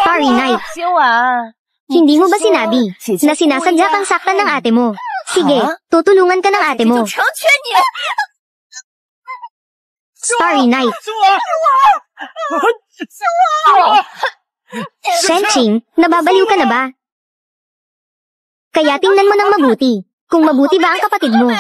Starry Night. Hindi mo ba sinabi na sinasadya kang saktan ng ate mo? Sige, tutulungan ka ng ate mo. Starry Night. Shenqing, nababaliw ka na ba? Kaya tingnan mo ng mabuti, kung mabuti ba ang kapatid mo.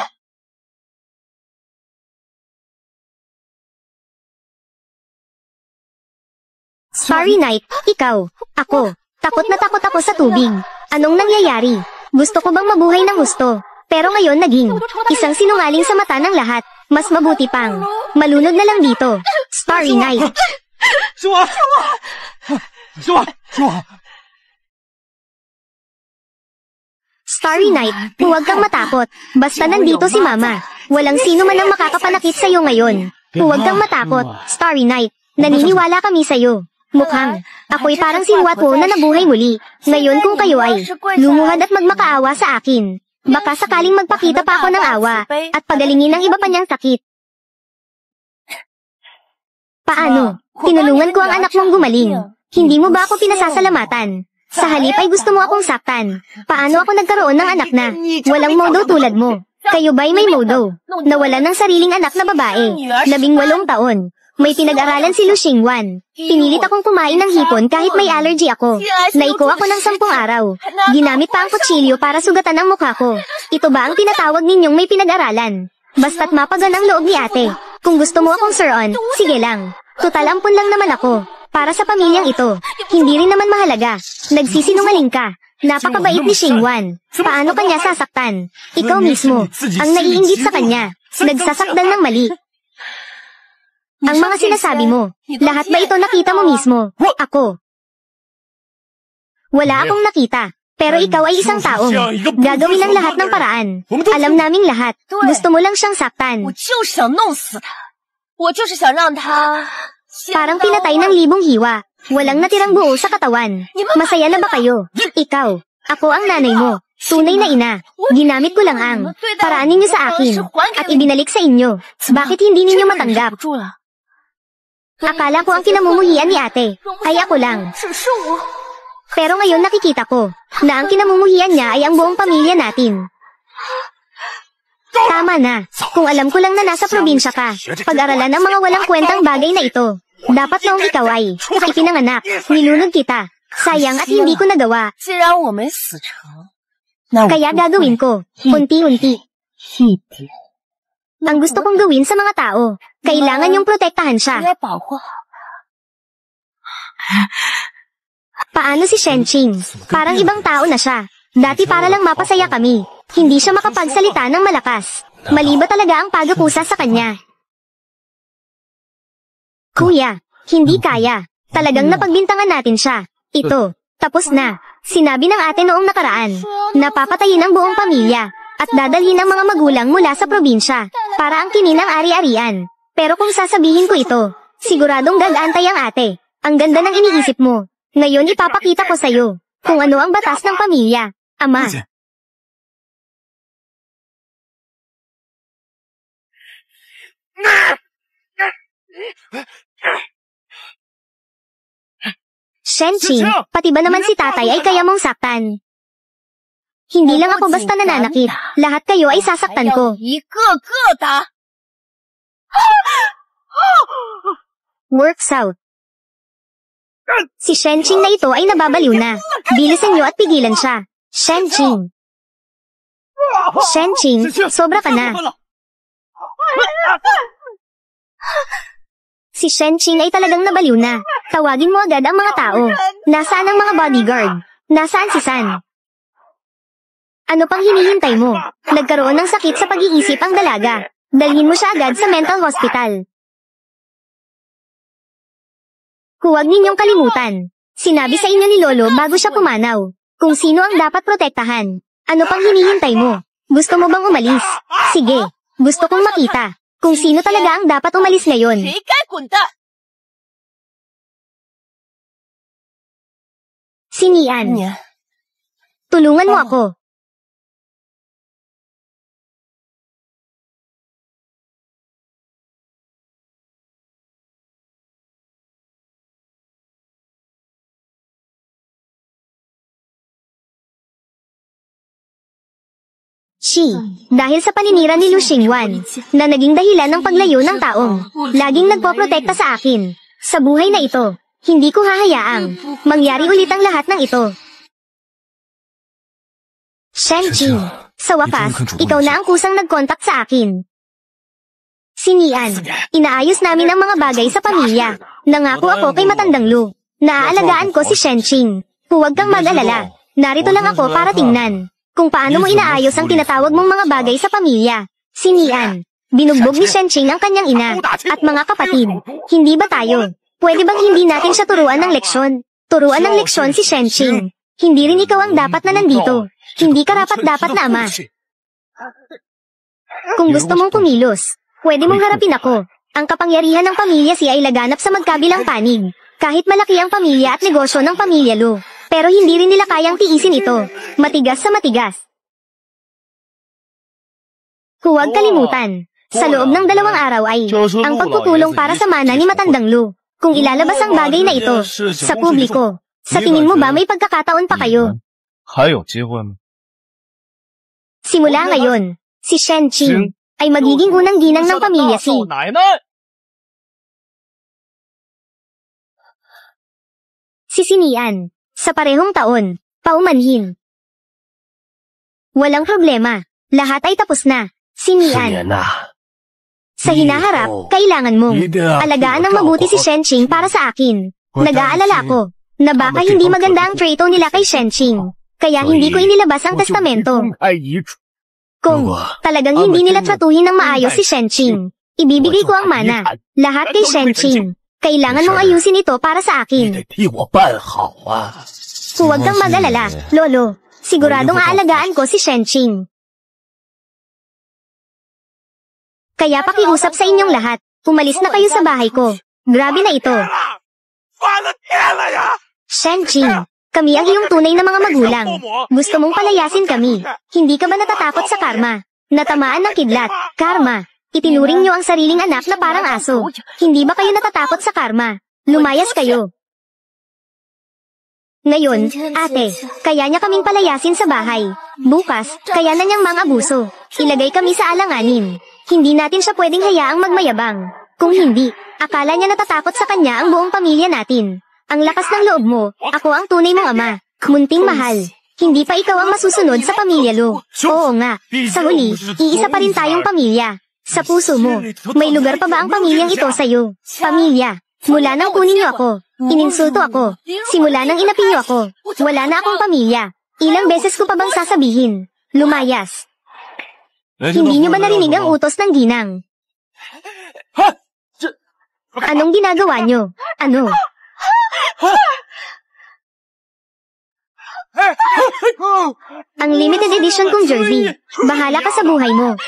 Starry Night, ikaw, ako, takot na takot ako sa tubig. Anong nangyayari? Gusto ko bang mabuhay ng gusto? Pero ngayon naging isang sinungaling sa mata ng lahat. Mas mabuti pang malunod na lang dito. Starry Night. Starry Night, huwag kang matakot. Basta nandito si Mama. Walang sino man ang makakapanakit sa'yo ngayon. Huwag kang matakot, Starry Night. Naniniwala kami sa'yo. Mukhang, ako'y parang si Huatwo na nabuhay muli. Ngayon kung kayo ay lumuhad at magmakaawa sa akin, baka sakaling magpakita pa ako ng awa at pagalingin ang iba pa niyang sakit. Paano? Tinulungan ko ang anak mong gumaling. Hindi mo ba ako pinasasalamatan? Sa halip ay gusto mo akong saktan. Paano ako nagkaroon ng anak na walang modo tulad mo? Kayo ba'y may modo? Nawalan ng sariling anak na babae. 18 taon. May pinag-aralan si Lu Xingwan. Pinilit akong kumain ng hipon kahit may allergy ako. Naiko ako ng 10 araw. Ginamit pa ang kutsilyo para sugatan ang mukha ko. Ito ba ang tinatawag ninyong may pinag-aralan? Basta't mapagan ang loob ni ate. Kung gusto mo akong suron, sige lang. Tutal ampun lang naman ako. Para sa pamilyang ito. Hindi rin naman mahalaga. Nagsisinungaling ka. Napakabait ni Xingwan. Paano kanya sasaktan? Ikaw mismo. Ang naiinggit sa kanya. Nagsasakdal ng mali. Ang mga sinasabi mo, lahat ba ito nakita mo mismo? Ako. Wala akong nakita. Pero ikaw ay isang taong gagawin ang lahat ng paraan. Alam naming lahat. Gusto mo lang siyang saktan. Parang pinatay ng 1000 hiwa. Walang natirang buo sa katawan. Masaya na ba kayo? Ikaw. Ako ang nanay mo. Tunay na ina. Ginamit ko lang ang paraan ninyo sa akin. At ibinalik sa inyo. Bakit hindi ninyo matanggap? Akala ko ang kinamumuhian ni ate ay ako lang. Pero ngayon nakikita ko na ang kinamumuhian niya ay ang buong pamilya natin. Tama na. Kung alam ko lang na nasa probinsya ka, pag-aralan ang mga walang kwentang bagay na ito. Dapat noong ikaw ay ipinanganak, nilunod kita. Sayang at hindi ko nagawa. Kaya gagawin ko, unti-unti. Ang gusto kong gawin sa mga tao, kailangan yung protektahan siya. Paano si Shenqing? Parang ibang tao na siya. Dati para lang mapasaya kami. Hindi siya makapagsalita ng malakas. Mali ba talaga ang pagkukusa sa kanya? Kuya, hindi kaya. Talagang napagbintangan natin siya. Ito, tapos na. Sinabi ng ate noong nakaraan, napapatayin ang buong pamilya. At dadalhin ang mga magulang mula sa probinsya, para ang kininang ari-arian. Pero kung sasabihin ko ito, siguradong gagantay ang ate. Ang ganda ng iniisip mo. Ngayon ipapakita ko sa'yo, kung ano ang batas ng pamilya. Ama. Shenqing, pati ba naman si tatay ay kaya mong saktan? Hindi lang ako basta nananakit. Lahat kayo ay sasaktan ko. Works out. Si Shenqing na ito ay nababaliw na. Bilisan niyo at pigilan siya. Shenqing. Shenqing, sobra ka na. Si Shenqing ay talagang nabaliw na. Tawagin mo agad ang mga tao. Nasaan ang mga bodyguard? Nasaan si San? Ano pang hinihintay mo? Nagkaroon ng sakit sa pag-iisip ang dalaga. Dalhin mo siya agad sa mental hospital. Huwag ninyong kalimutan. Sinabi sa inyo ni Lolo bago siya pumanaw, kung sino ang dapat protektahan. Ano pang hinihintay mo? Gusto mo bang umalis? Sige, gusto kong makita kung sino talaga ang dapat umalis ngayon. Si Nian. Tulungan mo ako. Dahil sa paninira ni Lu Xingwan, na naging dahilan ng paglayo ng taong laging nagpoprotekta sa akin. Sa buhay na ito, hindi ko hahayaang mangyari ulit ang lahat ng ito. Shen Qing, sa wakas, ikaw na ang kusang nag-contact sa akin. Sinian, inaayos namin ang mga bagay sa pamilya. Nangako ako kay Matandang Lu. Naaalagaan ko si Shen Qing. Huwag kang mag-alala. Narito lang ako para tingnan kung paano mo inaayos ang tinatawag mong mga bagay sa pamilya. Sinian, binugbog ni Shen Qing ang kanyang ina at mga kapatid. Hindi ba tayo? Pwede bang hindi natin siya turuan ng leksyon? Turuan ng leksyon si Shen Qing. Hindi rin ikaw ang dapat na nandito. Hindi karapat-dapat na ama. Kung gusto mong kumilos, pwede mong harapin ako. Ang kapangyarihan ng pamilya Si ay laganap sa magkabilang panig. Kahit malaki ang pamilya at negosyo ng pamilya Lu. Pero hindi rin nila kayang tiisin ito. Matigas sa matigas. Huwag kalimutan. Sa loob ng 2 araw ay ang pagpupulong para sa mana ni Matandang Lu. Kung ilalabas ang bagay na ito sa publiko, sa tingin mo ba may pagkakataon pa kayo? Simula ngayon, si Shen Qing ay magiging unang ginang ng pamilya Si. Si Sinian, sa parehong taon, paumanhin. Walang problema, lahat ay tapos na. Sinian, sa hinaharap, kailangan mong alagaan ng mabuti si Shen Qing para sa akin. Nag-aalala ko na baka hindi maganda ang trato nila kay Shen Qing. Kaya hindi ko inilabas ang testamento. Kung talagang hindi nila tratuhin ng maayos si Shen Qing, ibibigay ko ang mana. Lahat kay Shen Qing. Kailangan mong ayusin ito para sa akin. Huwag kang mag-alala, Lolo. Siguradong aalagaan ko si Shen Qing. Kaya pakiusap sa inyong lahat, umalis na kayo sa bahay ko. Grabe na ito. Shen Qing, kami ang iyong tunay na mga magulang. Gusto mong palayasin kami. Hindi ka ba natatakot sa karma? Natamaan ng kidlat, karma. Itinuring niyo ang sariling anak na parang aso. Hindi ba kayo natatakot sa karma? Lumayas kayo. Ngayon, ate, kaya niya kaming palayasin sa bahay. Bukas, kaya na niyang mga abuso. Ilagay kami sa alanganin. Hindi natin siya pwedeng hayaang magmayabang. Kung hindi, akala niya natatakot sa kanya ang buong pamilya natin. Ang lakas ng loob mo, ako ang tunay mong ama. Munting mahal. Hindi pa ikaw ang masusunod sa pamilya Lu. Oo nga, sa huli, iisa pa rin tayong pamilya. Sa puso mo, may lugar pa ba ang pamilyang ito sa'yo? Pamilya. Mula nang kunin niyo ako, ininsulto ako. Simula nang inapi niyo ako, wala na akong pamilya. Ilang beses ko pa bang sasabihin? Lumayas. Hindi niyo ba narinig ang utos ng ginang? Anong ginagawa niyo? Ano? Ang limited edition kong jersey. Bahala ka sa buhay mo.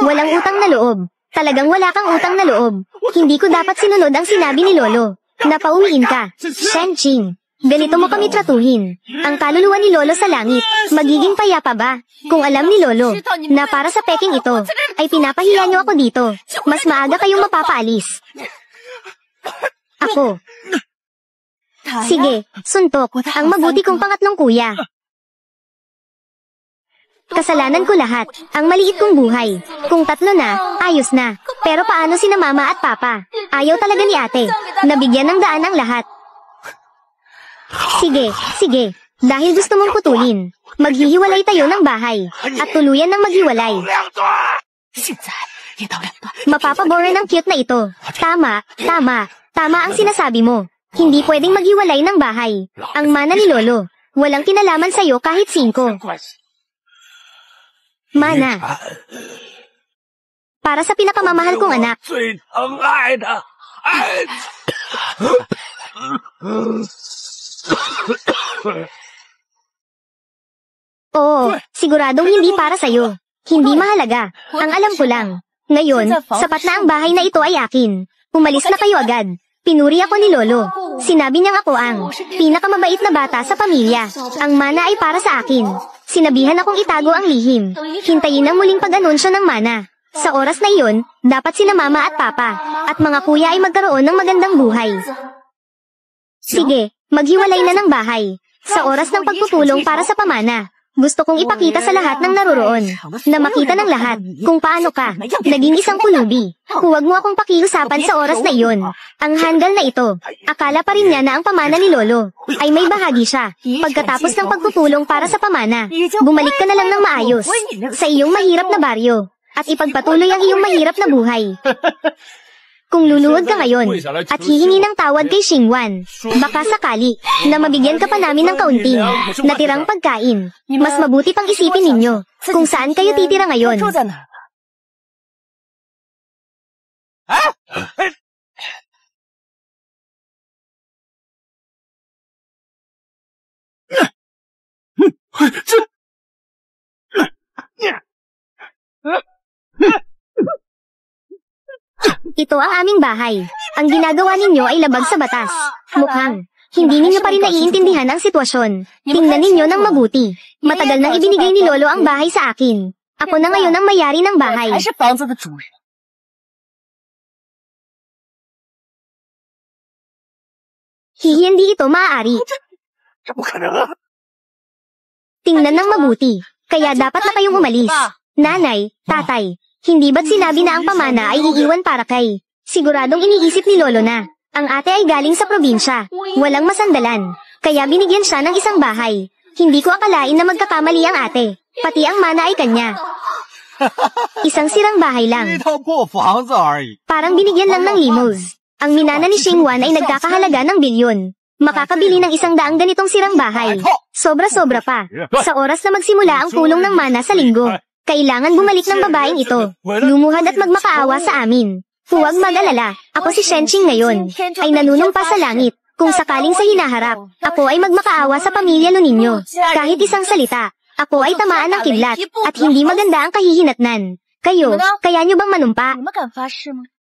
Walang utang na loob. Talagang wala kang utang na loob. Hindi ko dapat sinunod ang sinabi ni Lolo. Napauwiin ka. Shen Qing, ganito mo kami tratuhin. Ang kaluluwa ni Lolo sa langit, magiging payapa ba? Kung alam ni Lolo na para sa peking ito, ay pinapahiya niyo ako dito. Mas maaga kayong mapapaalis. Ako. Sige, suntok, ang mabuti kong pangatlong kuya. Kasalanan ko lahat, ang maliit kong buhay. Kung 3 na, ayos na. Pero paano sina mama at papa? Ayaw talaga ni ate. Nabigyan ng daan ang lahat. Sige, sige. Dahil gusto mong putulin, maghihiwalay tayo ng bahay. At tuluyan ng maghiwalay. Mapapabore ng cute na ito. Tama, tama. Tama ang sinasabi mo. Hindi pwedeng maghiwalay ng bahay. Ang mana ni Lolo, walang kinalaman sa'yo kahit 5. Mana. Para sa pinakamamahal kong anak. Oo, siguradong hindi para sa'yo. Hindi mahalaga. Ang alam ko lang. Ngayon, sapat na ang bahay na ito ay akin. Umalis na kayo agad. Pinuri ako ni Lolo. Sinabi niyang ako ang pinakamabait na bata sa pamilya. Ang mana ay para sa akin. Sinabihan akong itago ang lihim. Hintayin ang muling pag-anunsyo ng mana. Sa oras na iyon, dapat sina mama at papa, at mga kuya ay magkaroon ng magandang buhay. Sige, maghiwalay na ng bahay. Sa oras ng pagpupulong para sa pamana, Gusto kong ipakita sa lahat ng naroroon, na makita ng lahat, kung paano ka, naging isang pulubi. Huwag mo akong pakiusapan sa oras na iyon. Ang handal na ito, akala pa rin niya na ang pamana ni Lolo, ay may bahagi siya. Pagkatapos ng pagpupulong para sa pamana, bumalik ka na lang ng maayos, sa iyong mahirap na baryo, at ipagpatuloy ang iyong mahirap na buhay. Kung luluhod ka ngayon, at hihingi ng tawad kay Xingwan, baka sakali, na mabigyan ka pa namin ng kaunting, natirang pagkain. Mas mabuti pang isipin ninyo, kung saan kayo titira ngayon. Ito ang aming bahay. Ang ginagawa ninyo ay labag sa batas. Mukhang, hindi ninyo pa rin naiintindihan ang sitwasyon. Tingnan ninyo ng mabuti. Matagal nang ibinigay ni Lolo ang bahay sa akin. Ako na ngayon ang may-ari ng bahay. Hindi ito maaari. Tingnan ng mabuti. Kaya dapat na kayong umalis. Nanay, tatay, hindi ba't sinabi na ang pamana ay iiwan para kay? Siguradong iniisip ni Lolo na. Ang ate ay galing sa probinsya. Walang masandalan. Kaya binigyan siya ng isang bahay. Hindi ko akalain na magkakamali ang ate. Pati ang mana ay kanya. Isang sirang bahay lang. Parang binigyan lang ng limos. Ang minana ni Xingwan ay nagkakahalaga ng bilyon. Makakabili ng 100 ganitong sirang bahay. Sobra-sobra pa. Sa oras na magsimula ang pulong ng mana sa linggo, kailangan bumalik ng babaeng ito. Lumuhad at magmakaawa sa amin. Huwag mag-alala, ako si Shenqing ngayon, ay nanunumpa sa langit. Kung sakaling sa hinaharap, ako ay magmakaawa sa pamilya lo ninyo. Kahit isang salita, ako ay tamaan ng kidlat, at hindi maganda ang kahihinatnan. Kayo, kaya nyo bang manumpa?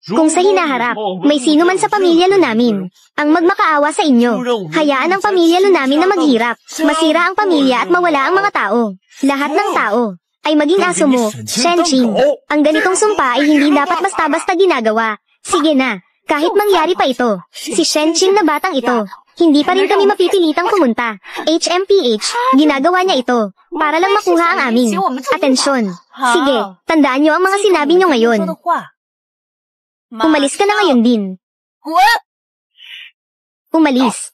Kung sa hinaharap, may sino man sa pamilya lo namin, ang magmakaawa sa inyo, hayaan ang pamilya lo namin na maghirap, masira ang pamilya at mawala ang mga tao. Lahat ng tao ay maging aso mo, Shenqing. Ang ganitong sumpa ay hindi dapat basta-basta ginagawa. Sige na, kahit mangyari pa ito, si Shenqing na batang ito, hindi pa rin kami mapipilitang pumunta. HMPH, ginagawa niya ito, para lang makuha ang aming atensyon. Sige, tandaan niyo ang mga sinabi niyo ngayon. Umalis ka na ngayon din. Umalis.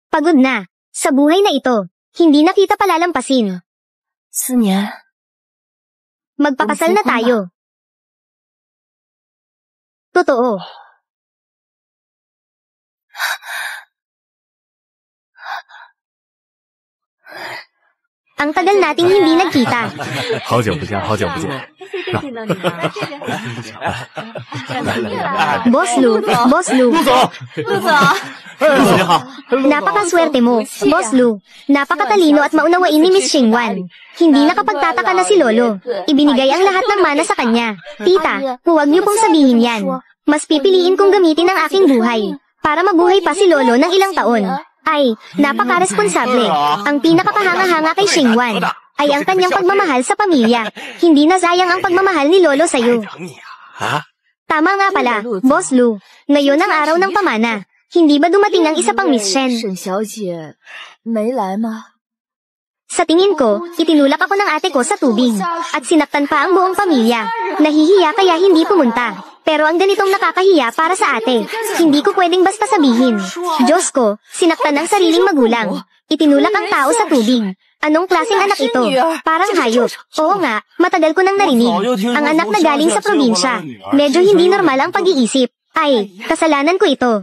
Pagod na. Sa buhay na ito, hindi na kita palalampasin. Magpakasal na tayo. Totoo. Ang tagal nating hindi nagkita. Boss Lu. Napakaswerte mo, Boss Lu. Napakatalino at maunawain ni Miss Xingwan. Hindi nakapagtataka na si Lolo. Ibinigay ang lahat ng mana sa kanya. Tita, huwag niyo pong sabihin yan. Mas pipiliin kong gamitin ang aking buhay para mabuhay pa si Lolo ng ilang taon. Ay, napakaresponsable. Ang pinakakahanga-hanga kay Xingwan ay ang kanyang pagmamahal sa pamilya. Hindi na sayang ang pagmamahal ni Lolo sa'yo. Tama nga pala, Boss Lu. Ngayon ang araw ng pamana. Hindi ba dumating ang isa pang Miss Shen? Sa tingin ko, itinulak ako ng ate ko sa tubig. At sinaktan pa ang buong pamilya. Nahihiya kaya hindi pumunta. Pero ang ganitong nakakahiya para sa ate, hindi ko pwedeng basta sabihin. Diyos ko, sinaktan ng sariling magulang. Itinulak ang tao sa tubig. Anong klaseng anak ito? Parang hayop. Oo nga, matagal ko nang narinig. Ang anak na galing sa probinsya. Medyo hindi normal ang pag-iisip. Ay, kasalanan ko ito.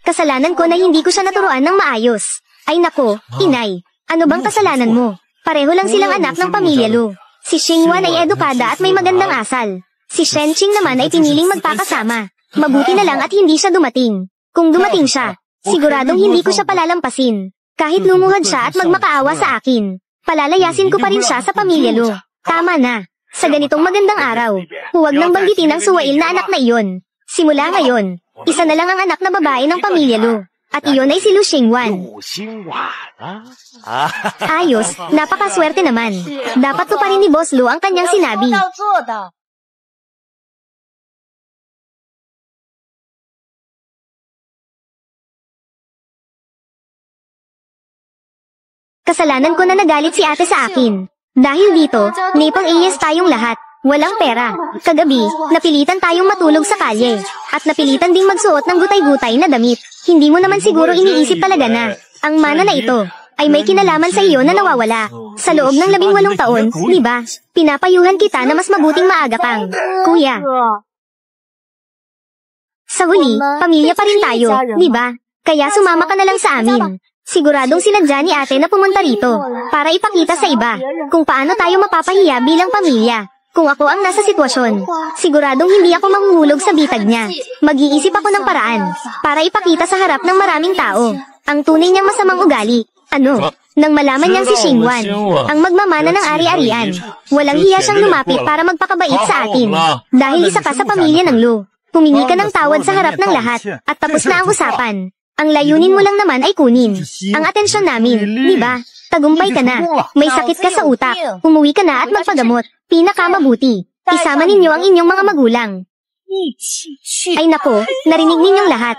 Kasalanan ko na hindi ko siya naturuan ng maayos. Ay nako, inay. Ano bang kasalanan mo? Pareho lang silang anak ng pamilya Lu. Si Xingwan ay edukada at may magandang asal. Si Shenqing naman ay piniling magpakasama. Mabuti na lang at hindi siya dumating. Kung dumating siya, siguradong hindi ko siya palalampasin. Kahit lumuhad siya at magmakaawa sa akin, palalayasin ko pa rin siya sa pamilya Lu. Tama na. Sa ganitong magandang araw, huwag nang banggitin ang suwail na anak na iyon. Simula ngayon, isa na lang ang anak na babae ng pamilya Lu. At iyon ay si Lu Xingwan. Ayos, napakaswerte naman. Dapat to pa rin ni Boss Lu ang kanyang sinabi. Kasalanan ko na nagalit si ate sa akin. Dahil dito, napang-iyes tayong lahat. Walang pera. Kagabi, napilitan tayong matulog sa kalye. At napilitan ding magsuot ng gutay-gutay na damit. Hindi mo naman siguro iniisip talaga na ang mana na ito ay may kinalaman sa iyo na nawawala. Sa loob ng 18 taon, di ba? Pinapayuhan kita na mas mabuting maaga pang. Kuya. Sa huli, pamilya pa rin tayo, di ba? Kaya sumama ka na lang sa amin. Siguradong sinadya ni ate na pumunta rito para ipakita sa iba kung paano tayo mapapahiya bilang pamilya. Kung ako ang nasa sitwasyon, siguradong hindi ako mahuhulog sa bitag niya. Mag-iisip ako ng paraan para ipakita sa harap ng maraming tao ang tunay niyang masamang ugali. Ano? Nang malaman niyang si Xingwan ang magmamana ng ari-arian, walang hiya siyang lumapit para magpakabait sa atin. Dahil isa ka sa pamilya ng Lu, humingi ka ng tawad sa harap ng lahat at tapos na ang usapan. Ang layunin mo lang naman ay kunin ang atensyon namin, di ba? Tagumpay ka na. May sakit ka sa utak. Umuwi ka na at magpagamot. Pinakamabuti. Isama ninyo ang inyong mga magulang. Ay nako, narinig ninyong lahat.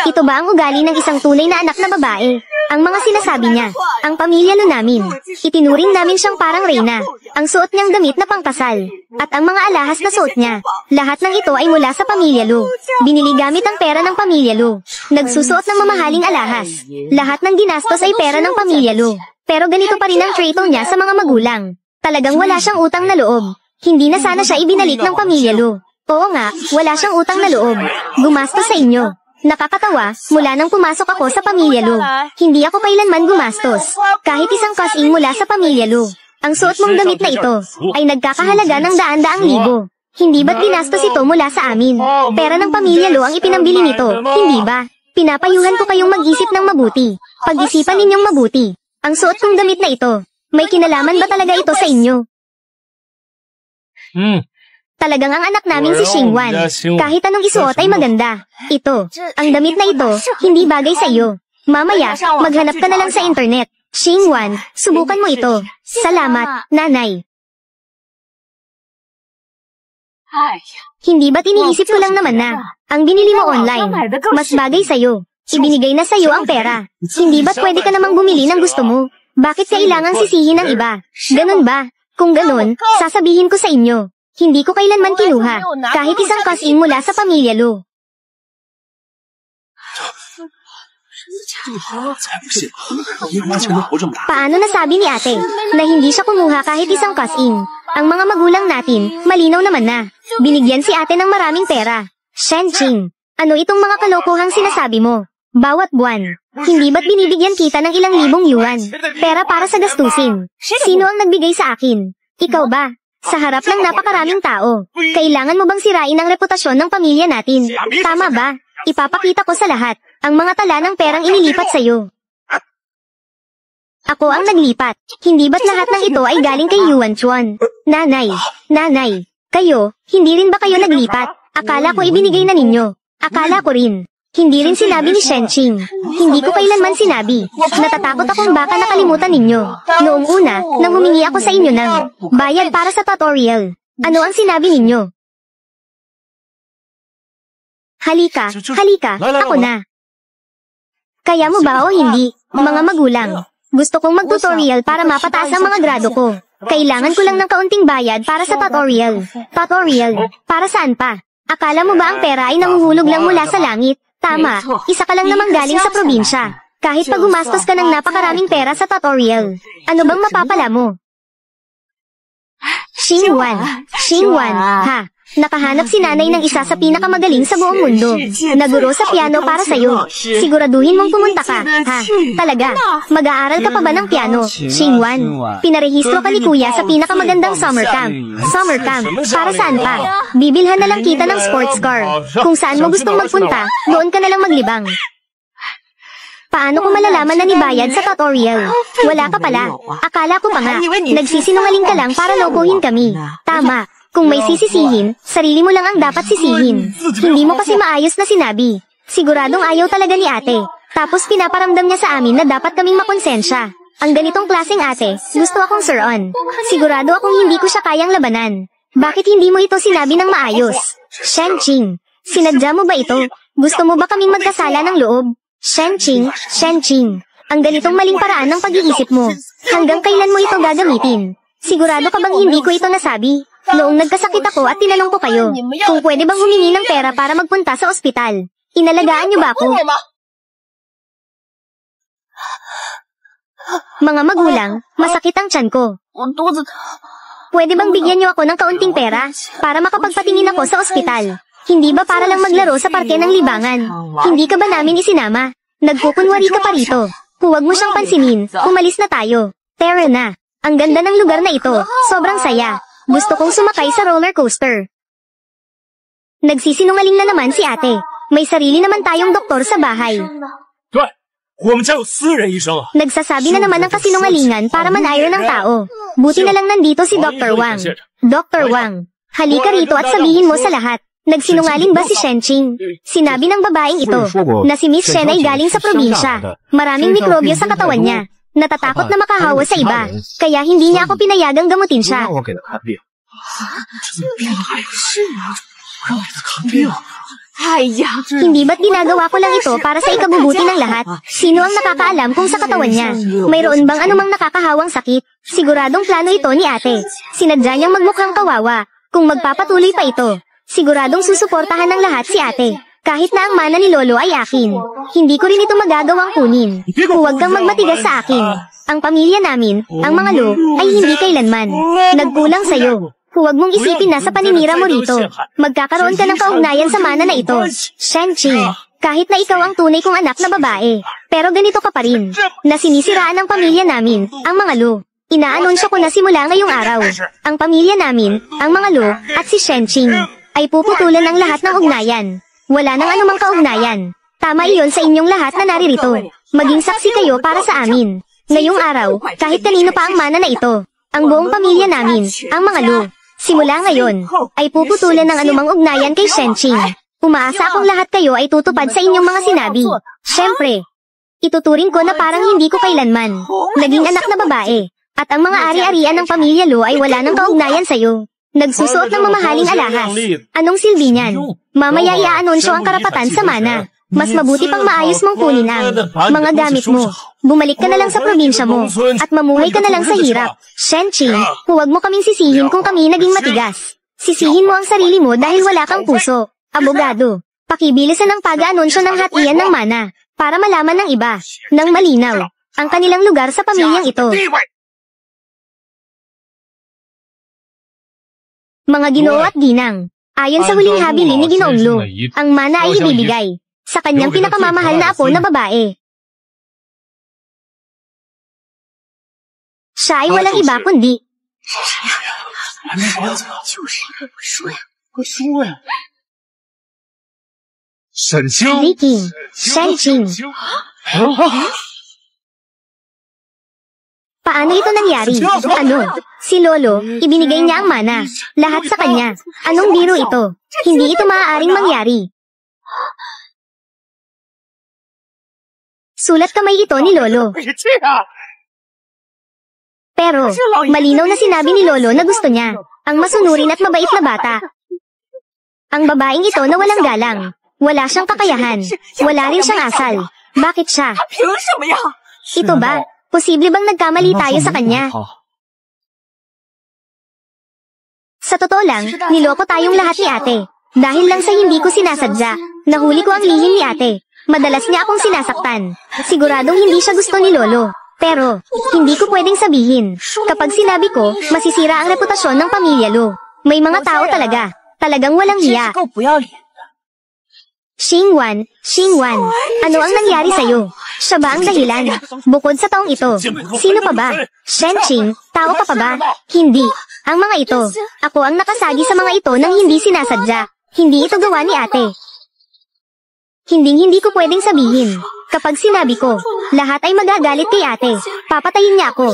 Ito ba ang ugali ng isang tunay na anak na babae? Ang mga sinasabi niya, ang pamilya Lu namin. Itinuring namin siyang parang reyna. Ang suot niyang damit na pangkasal. At ang mga alahas na suot niya. Lahat ng ito ay mula sa pamilya Lu. Binili gamit ang pera ng pamilya Lu. Nagsusuot ng mamahaling alahas. Lahat ng ginastos ay pera ng pamilya Lu. Pero ganito pa rin ang trato niya sa mga magulang. Talagang wala siyang utang na loob. Hindi na sana siya ibinalik ng pamilya Lu. Oo nga, wala siyang utang na loob. Gumastos sa inyo. Nakakatawa, mula nang pumasok ako sa pamilya Lu, hindi ako kailanman gumastos. Kahit isang kasing mula sa pamilya Lu. Ang suot mong damit na ito ay nagkakahalaga ng daan-daang libo. Hindi ba't ginastos ito mula sa amin? Pera ng pamilya Lu ang ipinambili nito, hindi ba? Pinapayuhan ko kayong mag-isip ng mabuti. Pag-isipan ninyong mabuti. Ang suot kong damit na ito, may kinalaman ba talaga ito sa inyo? Talagang ang anak namin si Xingwan. Kahit anong isuot ay maganda. Ito, ang damit na ito, hindi bagay sa iyo. Mamaya, maghanap ka na lang sa internet. Xingwan, subukan mo ito. Salamat, nanay. Hindi ba't iniisip ko lang naman na ang binili mo online, mas bagay sa'yo. Ibinigay na sa'yo ang pera. Hindi ba't pwede ka namang bumili ng gusto mo? Bakit kailangan sisihin ng iba? Ganun ba? Kung ganun, sasabihin ko sa inyo. Hindi ko kailanman kinuha, kahit isang kasing mula sa pamilya Lu. Paano nasabi ni ate na hindi siya kumuha kahit isang kasing? Ang mga magulang natin, malinaw naman na. Binigyan si ate ng maraming pera. Shenqing, ano itong mga kalokohang sinasabi mo? Bawat buwan, hindi ba't binibigyan kita ng ilang libong yuan? Pera para sa gastusin. Sino ang nagbigay sa akin? Ikaw ba? Sa harap ng napakaraming tao, kailangan mo bang sirain ang reputasyon ng pamilya natin? Tama ba? Ipapakita ko sa lahat ang mga tala ng perang inilipat sa'yo. Ako ang naglipat. Hindi ba't lahat ng ito ay galing kay Yuan Chuan? Nanay, kayo, hindi rin ba kayo naglipat? Akala ko ibinigay na ninyo. Akala ko rin. Hindi rin sinabi ni Shenqing. Hindi ko kailanman sinabi. Natatakot akong baka nakalimutan ninyo. Noong una, nang humingi ako sa inyo ng bayad para sa tutorial. Ano ang sinabi ninyo? Halika, ako na. Kaya mo ba o hindi, mga magulang? Gusto kong mag-tutorial para mapataas ang mga grado ko. Kailangan ko lang ng kaunting bayad para sa tutorial. Tutorial? Para saan pa? Akala mo ba ang pera ay nanguhulog lang mula sa langit? Tama, isa ka lang namang galing sa probinsya. Kahit pag gumastos ka ng napakaraming pera sa tutorial, ano bang mapapala mo? Xingwan, ha? Nakahanap si nanay ng isa sa pinakamagaling sa buong mundo. Naguro sa piano para sa'yo. Siguraduhin mong pumunta ka, ha? Talaga? Mag-aaral ka pa ba ng piano? Xingwan, pinarehistro ka ni kuya sa pinakamagandang summer camp. Summer camp? Para saan pa? Bibilhan na lang kita ng sports car. Kung saan mo gustong magpunta, doon ka na lang maglibang. Paano ko malalaman na nibayad sa tutorial? Wala ka pala. Akala ko pa nga, nagsisinungaling ka lang para lokohin kami. Tama. Kung may sisisihin, sarili mo lang ang dapat sisihin. Hindi mo kasi maayos na sinabi. Siguradong ayaw talaga ni ate. Tapos pinaparamdam niya sa amin na dapat kaming makonsensya. Ang ganitong klaseng ate, gusto akong sir-on. Sigurado akong hindi ko siya kayang labanan. Bakit hindi mo ito sinabi ng maayos? Shenqing, sinadya mo ba ito? Gusto mo ba kaming magkasala ng loob? Shenqing, ang ganitong maling paraan ng pag-iisip mo. Hanggang kailan mo ito gagamitin? Sigurado ka bang hindi ko ito nasabi? Noong nagkasakit ako at tinanong ko kayo, kung pwede bang humingi ng pera para magpunta sa ospital. Inalagaan niyo ba ako? Mga magulang, masakit ang tiyan ko. Pwede bang bigyan niyo ako ng kaunting pera para makapagpatingin ako sa ospital? Hindi ba para lang maglaro sa parke ng libangan? Hindi ka ba namin isinama? Nagkukunwari ka pa rito. Huwag mo siyang pansinin, umalis na tayo. Tara na. Ang ganda ng lugar na ito, sobrang saya. Gusto kong sumakay sa roller coaster. Nagsisinungaling na naman si ate. May sarili naman tayong doktor sa bahay. Nagsasabi na naman ng kasinungalingan para manairo ng tao. Buti na lang nandito si Dr. Wang. Dr. Wang, halika rito at sabihin mo sa lahat. Nagsinungaling ba si Shenqing? Sinabi ng babaeng ito na si Miss Shen ay galing sa probinsya. Maraming mikrobyo sa katawan niya. Natatakot na makahawa sa iba, kaya hindi niya ako pinayagang gamutin siya. Hindi ba't ginagawa ko lang ito para sa ikabubuti ng lahat? Sino ang nakakaalam kung sa katawan niya? Mayroon bang anumang nakakahawang sakit? Siguradong plano ito ni ate. Sinadya niyang magmukhang kawawa. Kung magpapatuloy pa ito, siguradong susuportahan ng lahat si ate. Kahit na ang mana ni Lolo ay akin, hindi ko rin ito magagawang kunin. Huwag kang magmatigas sa akin. Ang pamilya namin, ang mga Lo, ay hindi kailanman nagkulang sa'yo. Huwag mong isipin na sa paninira mo rito. Magkakaroon ka ng kaugnayan sa mana na ito. Shenqing, kahit na ikaw ang tunay kong anak na babae, pero ganito ka pa rin, na sinisiraan ng pamilya namin, ang mga Lo. Inaanunsyo ko na simula ngayong araw, ang pamilya namin, ang mga Lo, at si Shenqing, ay puputulan ng lahat ng ugnayan. Wala nang anumang kaugnayan. Tama iyon sa inyong lahat na naririto. Maging saksi kayo para sa amin. Ngayong araw, kahit kanino pa ang mana na ito, ang buong pamilya namin, ang mga Lo, simula ngayon, ay puputulan ng anumang ugnayan kay Shenqing. Umaasa akong lahat kayo ay tutupad sa inyong mga sinabi. Siyempre, ituturing ko na parang hindi ko kailanman naging anak na babae, at ang mga ari-arian ng pamilya Lo ay wala nang kaugnayan sa'yo. Nagsusuot ng mamahaling alahas. Anong silbi niyan? Mamaya iaanunsyo ang karapatan sa mana. Mas mabuti pang maayos mong kunin ang mga gamit mo. Bumalik ka na lang sa probinsya mo, at mamuhay ka na lang sa hirap. Shenqing, huwag mo kaming sisihin kung kami naging matigas. Sisihin mo ang sarili mo dahil wala kang puso. Abogado, pakibilisan ang pag-aanunsyo ng hatian ng mana, para malaman ng iba, ng malinaw, ang kanilang lugar sa pamilyang ito. Mga ginoo at ginang, ayon sa huling habilin ni Ginoong Lo, ang mana ay ibibigay sa kanyang pinakamamahal na apo na babae. Siya ay walang iba kundi Li Shenqing. Paano ito nangyari? Ano? Si Lolo, ibinigay niya ang mana. Lahat sa kanya. Anong biro ito? Hindi ito maaaring mangyari. Sulat kamay ito ni Lolo. Pero, malinaw na sinabi ni Lolo na gusto niya ang masunurin at mabait na bata. Ang babaeng ito na walang galang. Wala siyang kakayahan. Wala rin siyang asal. Bakit siya? Ito ba? Posible bang nagkamali tayo sa kanya? Sa totoo lang, niloko tayong lahat ni ate. Dahil lang sa hindi ko sinasadya, nahuli ko ang lihim ni ate. Madalas niya akong sinasaktan. Siguradong hindi siya gusto ni Lolo. Pero, hindi ko pwedeng sabihin. Kapag sinabi ko, masisira ang reputasyon ng pamilya Lo. May mga tao talaga. Talagang walang hiya. Xingwan, ano ang nangyari sa'yo? Siya ba ang dahilan? Bukod sa taong ito, sino pa ba? Shenqing, tao ka pa ba? Hindi. Ang mga ito, ako ang nakasagi sa mga ito nang hindi sinasadya. Hindi ito gawa ni ate. Hindi ko pwedeng sabihin. Kapag sinabi ko, lahat ay magagalit kay ate. Papatayin niya ako.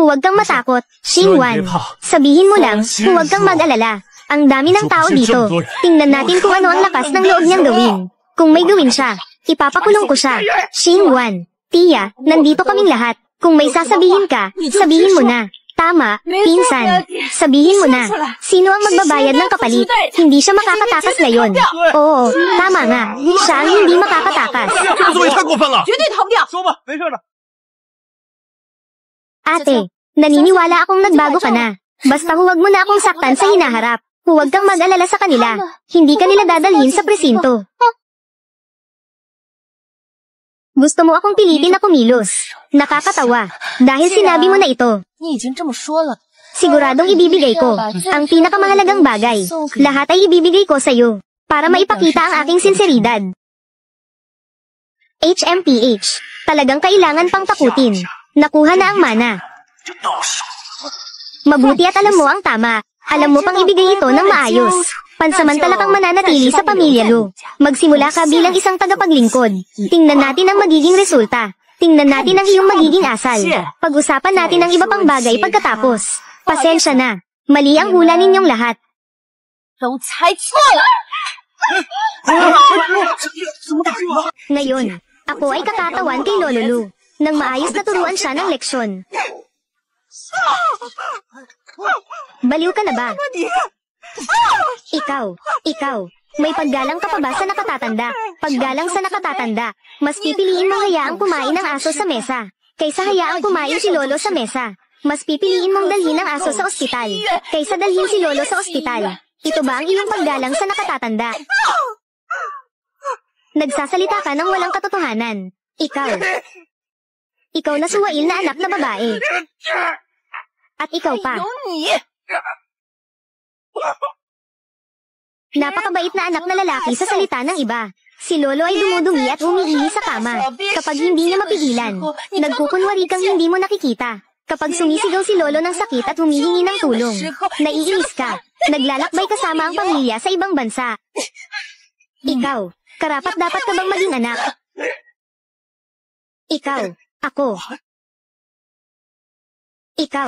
Huwag kang matakot, Xingwan. Sabihin mo lang, huwag kang mag-alala. Ang dami ng tao dito. Tingnan natin kung ano ang lakas ng loob niyang gawin. Kung may gawin siya, ipapakulong ko siya. Xingwan, Tia, nandito kaming lahat. Kung may sasabihin ka, sabihin mo na. Tama, pinsan. Sabihin mo na, sino ang magbabayad ng kapalit? Hindi siya makakatakas ngayon. Oo, tama nga. Siya ang hindi makakatakas. Ate, naniniwala akong nagbago ka na. Basta huwag mo na akong saktan sa hinaharap. Huwag kang mag-alala sa kanila. Hindi ka nila dadalhin sa presinto. Gusto mo akong pilitin na kumilos. Nakakatawa. Dahil sinabi mo na ito. Siguradong ibibigay ko ang pinakamahalagang bagay. Lahat ay ibibigay ko sa'yo para maipakita ang aking sinseridad. HMPH. Talagang kailangan pang takutin. Nakuha na ang mana. Mabuti at alam mo ang tama. Alam mo pang ibigay ito ng maayos. Pansamantala kang mananatili sa pamilya Lu. Magsimula ka bilang isang tagapaglingkod. Tingnan natin ang magiging resulta. Tingnan natin ang iyong magiging asal. Pag-usapan natin ang iba pang bagay pagkatapos. Pasensya na. Mali ang hula ninyong lahat. Ngayon, ako ay kakatawan kay Lolo Lu. Nang maayos na turuan siya ng leksyon. Baliw ka na ba? Ikaw, may paggalang ka pa ba sa nakatatanda? Paggalang sa nakatatanda, mas pipiliin mo hayaang kumain ng aso sa mesa, kaysa hayaang kumain si Lolo sa mesa. Mas pipiliin mong dalhin ang aso sa ospital, kaysa dalhin si Lolo sa ospital. Ito ba ang iyong paggalang sa nakatatanda? Nagsasalita ka ng walang katotohanan. Ikaw na suwail na anak na babae. At ikaw pa. Napakabait na anak na lalaki sa salita ng iba. Si Lolo ay dumudumi at umiihi sa kama. Kapag hindi niya mapigilan, nagkukunwari kang hindi mo nakikita. Kapag sumisigaw si Lolo ng sakit at humihingi ng tulong, naiinis ka. Naglalakbay kasama ang pamilya sa ibang bansa. Ikaw, karapat dapat ka bang maging anak? Ikaw,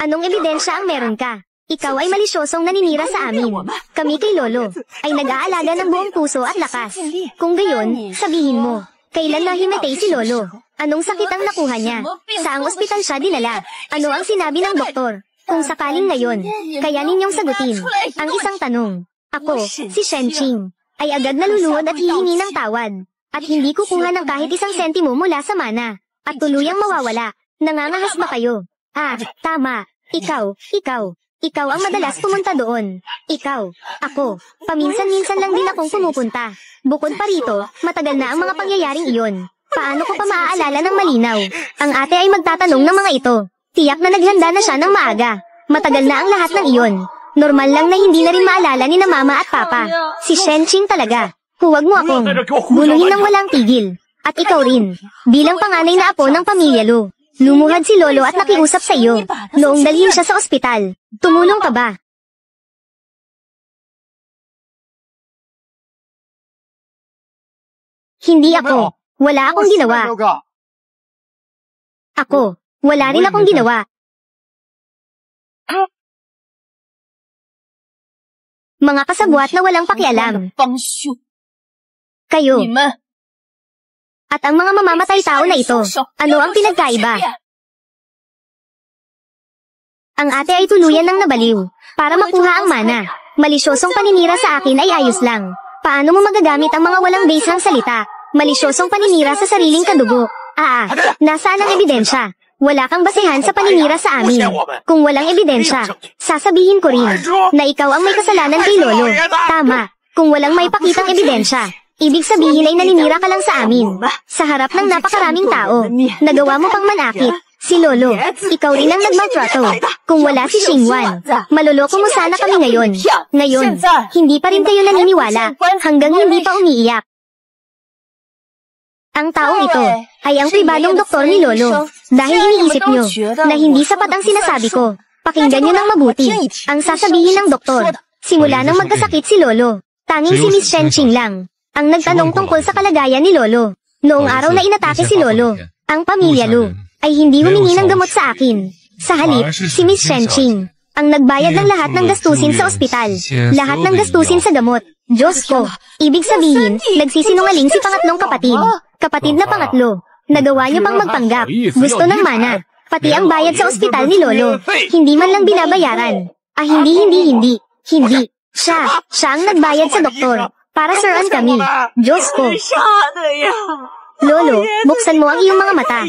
anong ebidensya ang meron ka? Ikaw ay malisyosong naninira sa amin. Kami kay Lolo ay nag-aalaga ng buong puso at lakas. Kung gayon, sabihin mo, kailan nahimatay si Lolo? Anong sakit ang nakuha niya? Saang ospital siya dinala? Ano ang sinabi ng doktor? Kung sakaling ngayon, kaya ninyong sagutin ang isang tanong. Ako, si Shenching, ay agad naluluhod at hihingi ng tawad. At hindi kukuha ng kahit isang sentimo mula sa mana. At tuluyang mawawala. Nangangahas ba kayo? Tama. Ikaw ang madalas pumunta doon. Ako. Paminsan-minsan lang din akong pumupunta. Bukod pa rito, matagal na ang mga pangyayaring iyon. Paano ko pa maaalala ng malinaw? Ang ate ay magtatanong ng mga ito. Tiyak na naghanda na siya ng maaga. Matagal na ang lahat ng iyon. Normal lang na hindi na rin maalala ni na mama at papa. Si Shenching talaga. Huwag mo akong buluhin ng walang tigil. At ikaw rin. Bilang panganay na apo ng pamilya Lu. Lumuhad si Lolo at nakiusap sa iyo. Noong dalhin siya sa ospital, tumulong ka ba? Hindi ako. Wala akong ginawa. Ako. Wala rin akong ginawa. Mga kasabwat na walang pakialam. Kayo. At ang mga mamamatay tao na ito, ano ang pinagkaiba? Ang ate ay tuluyan ng nabaliw. Para makuha ang mana, malisyosong paninira sa akin ay ayos lang. Paano mo magagamit ang mga walang base ng salita? Malisyosong paninira sa sariling kadugo. Nasaan ang ebidensya? Wala kang basehan sa paninira sa amin. Kung walang ebidensya, sasabihin ko rin na ikaw ang may kasalanan kay Lolo. Tama. Kung walang may pakitang ebidensya, ibig sabihin ay naninira ka lang sa amin. Sa harap ng napakaraming tao, nagawa mo pang manakit. Si Lolo, ikaw rin ang nagmaltrato. Kung wala si Xingwan, maloloko mo sana kami ngayon. Ngayon, hindi pa rin kayo naniniwala, hanggang hindi pa umiiyak. Ang taong ito ay ang pribadong doktor ni Lolo. Dahil iniisip nyo na hindi sapat ang sinasabi ko, pakinggan nyo ng mabuti ang sasabihin ng doktor. Simula nang magkasakit si Lolo, tanging si Miss Shenching lang ang nagtanong tungkol sa kalagayan ni Lolo. Noong araw na inatake si Lolo, ang pamilya Lu ay hindi humingi ng gamot sa akin. Sa halip, si Miss Shenching ang nagbayad ng lahat ng gastusin sa ospital, lahat ng gastusin sa gamot. Diyos ko, ibig sabihin, nagsisinungaling si pangatlong kapatid. Kapatid na pangatlo, nagawa niyo pang magpanggap. Gusto ng mana. Pati ang bayad sa ospital ni Lolo. Hindi man lang binabayaran. Hindi. Siya ang nagbayad sa doktor. Para siraan kami. Diyos ko. Lolo, buksan mo ang iyong mga mata.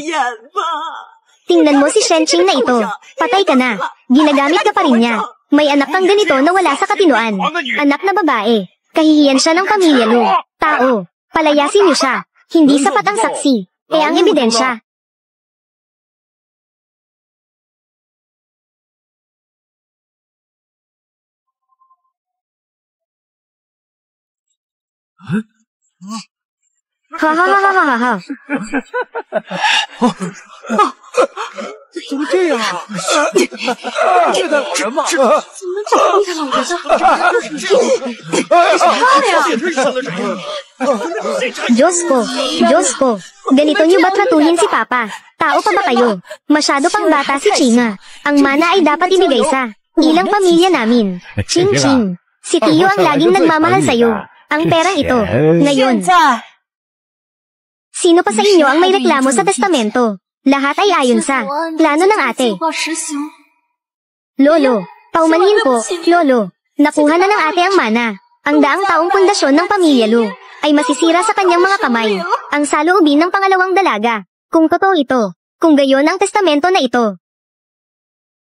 Tingnan mo si Shenching na ito. Patay ka na. Ginagamit ka pa rin niya. May anak kang ganito na wala sa katinoan. Anak na babae. Kahihiyan siya ng pamilya mo. Tao. Palayasin niyo siya. Hindi sapat ang saksi. Ang ebidensya. Ha. 怎么这样啊？这代老人吗？怎么这个老人Diyos ko. Ganito niyo ba tratuhin si Papa? Tao pa ba kayo? Masyado pang bata si Chinga. Ang mana ay dapat ibigay sa ilang pamilya namin. Ching. Si Tio ang laging nagmamahal sa'yo. Ang perang ito. Ngayon. Sino pa sa inyo ang may reklamo sa testamento? Lahat ay ayon sa plano ng ate. Lolo, paumanhin po, Lolo. Nakuha na ng ate ang mana. Ang daang taong pundasyon ng pamilya Lu ay masisira sa kanyang mga kamay. Ang saloobin ng pangalawang dalaga. Kung totoo ito, kung gayon ang testamento na ito.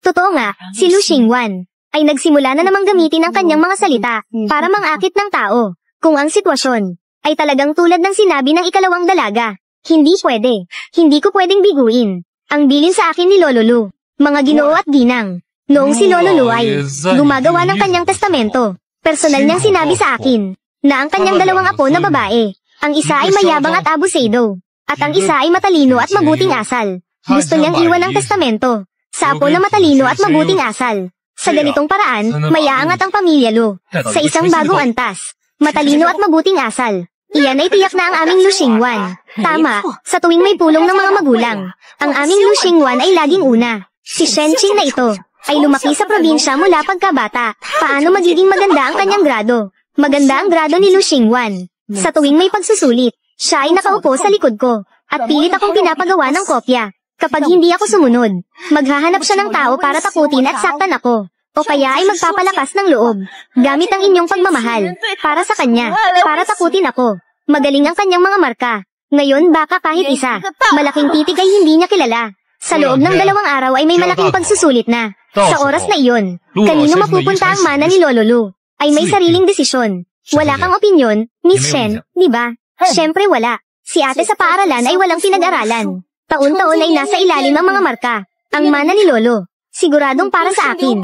Totoo nga, si Lu Xingwan ay nagsimula na namang gamitin ang kanyang mga salita para mangakit ng tao. Kung ang sitwasyon ay talagang tulad ng sinabi ng ikalawang dalaga. Hindi pwede. Hindi ko pwedeng biguin. Ang bilin sa akin ni Lolo Lu. Mga ginoo at ginang. Noong si Lolo Lu ay gumagawa ng kanyang testamento, personal niyang sinabi sa akin na ang kanyang dalawang apo na babae, ang isa ay mayabang at abusado, at ang isa ay matalino at mabuting asal. Gusto niyang iwan ang testamento sa apo na matalino at mabuting asal. Sa ganitong paraan, mayaangat ang pamilya Lu sa isang bagong antas. Matalino at mabuting asal. Iyan ay tiyak na ang aming Lu Xingwan. Tama, sa tuwing may pulong ng mga magulang, ang aming Lu Xingwan ay laging una. Si Shenching na ito ay lumaki sa probinsya mula pagkabata. Paano magiging maganda ang kanyang grado? Maganda ang grado ni Lu Xingwan. Sa tuwing may pagsusulit, siya ay nakaupo sa likod ko at pilit akong pinapagawa ng kopya. Kapag hindi ako sumunod, maghahanap siya ng tao para takutin at saktan ako. O kaya ay magpapalakas ng loob, gamit ang inyong pagmamahal, para sa kanya, para takutin ako. Magaling ang kanyang mga marka. Ngayon baka kahit isa, malaking titig ay hindi niya kilala. Sa loob ng 2 araw ay may malaking pagsusulit na. Sa oras na iyon, kanino mapupunta ang mana ni Lolo Lu? Ay may sariling desisyon. Wala kang opinyon, Miss Shen, di ba? Siyempre wala. Si ate sa paaralan ay walang pinag-aralan. Taon-taon ay nasa ilalim ang mga marka. Ang mana ni Lolo. Siguradong para sa akin.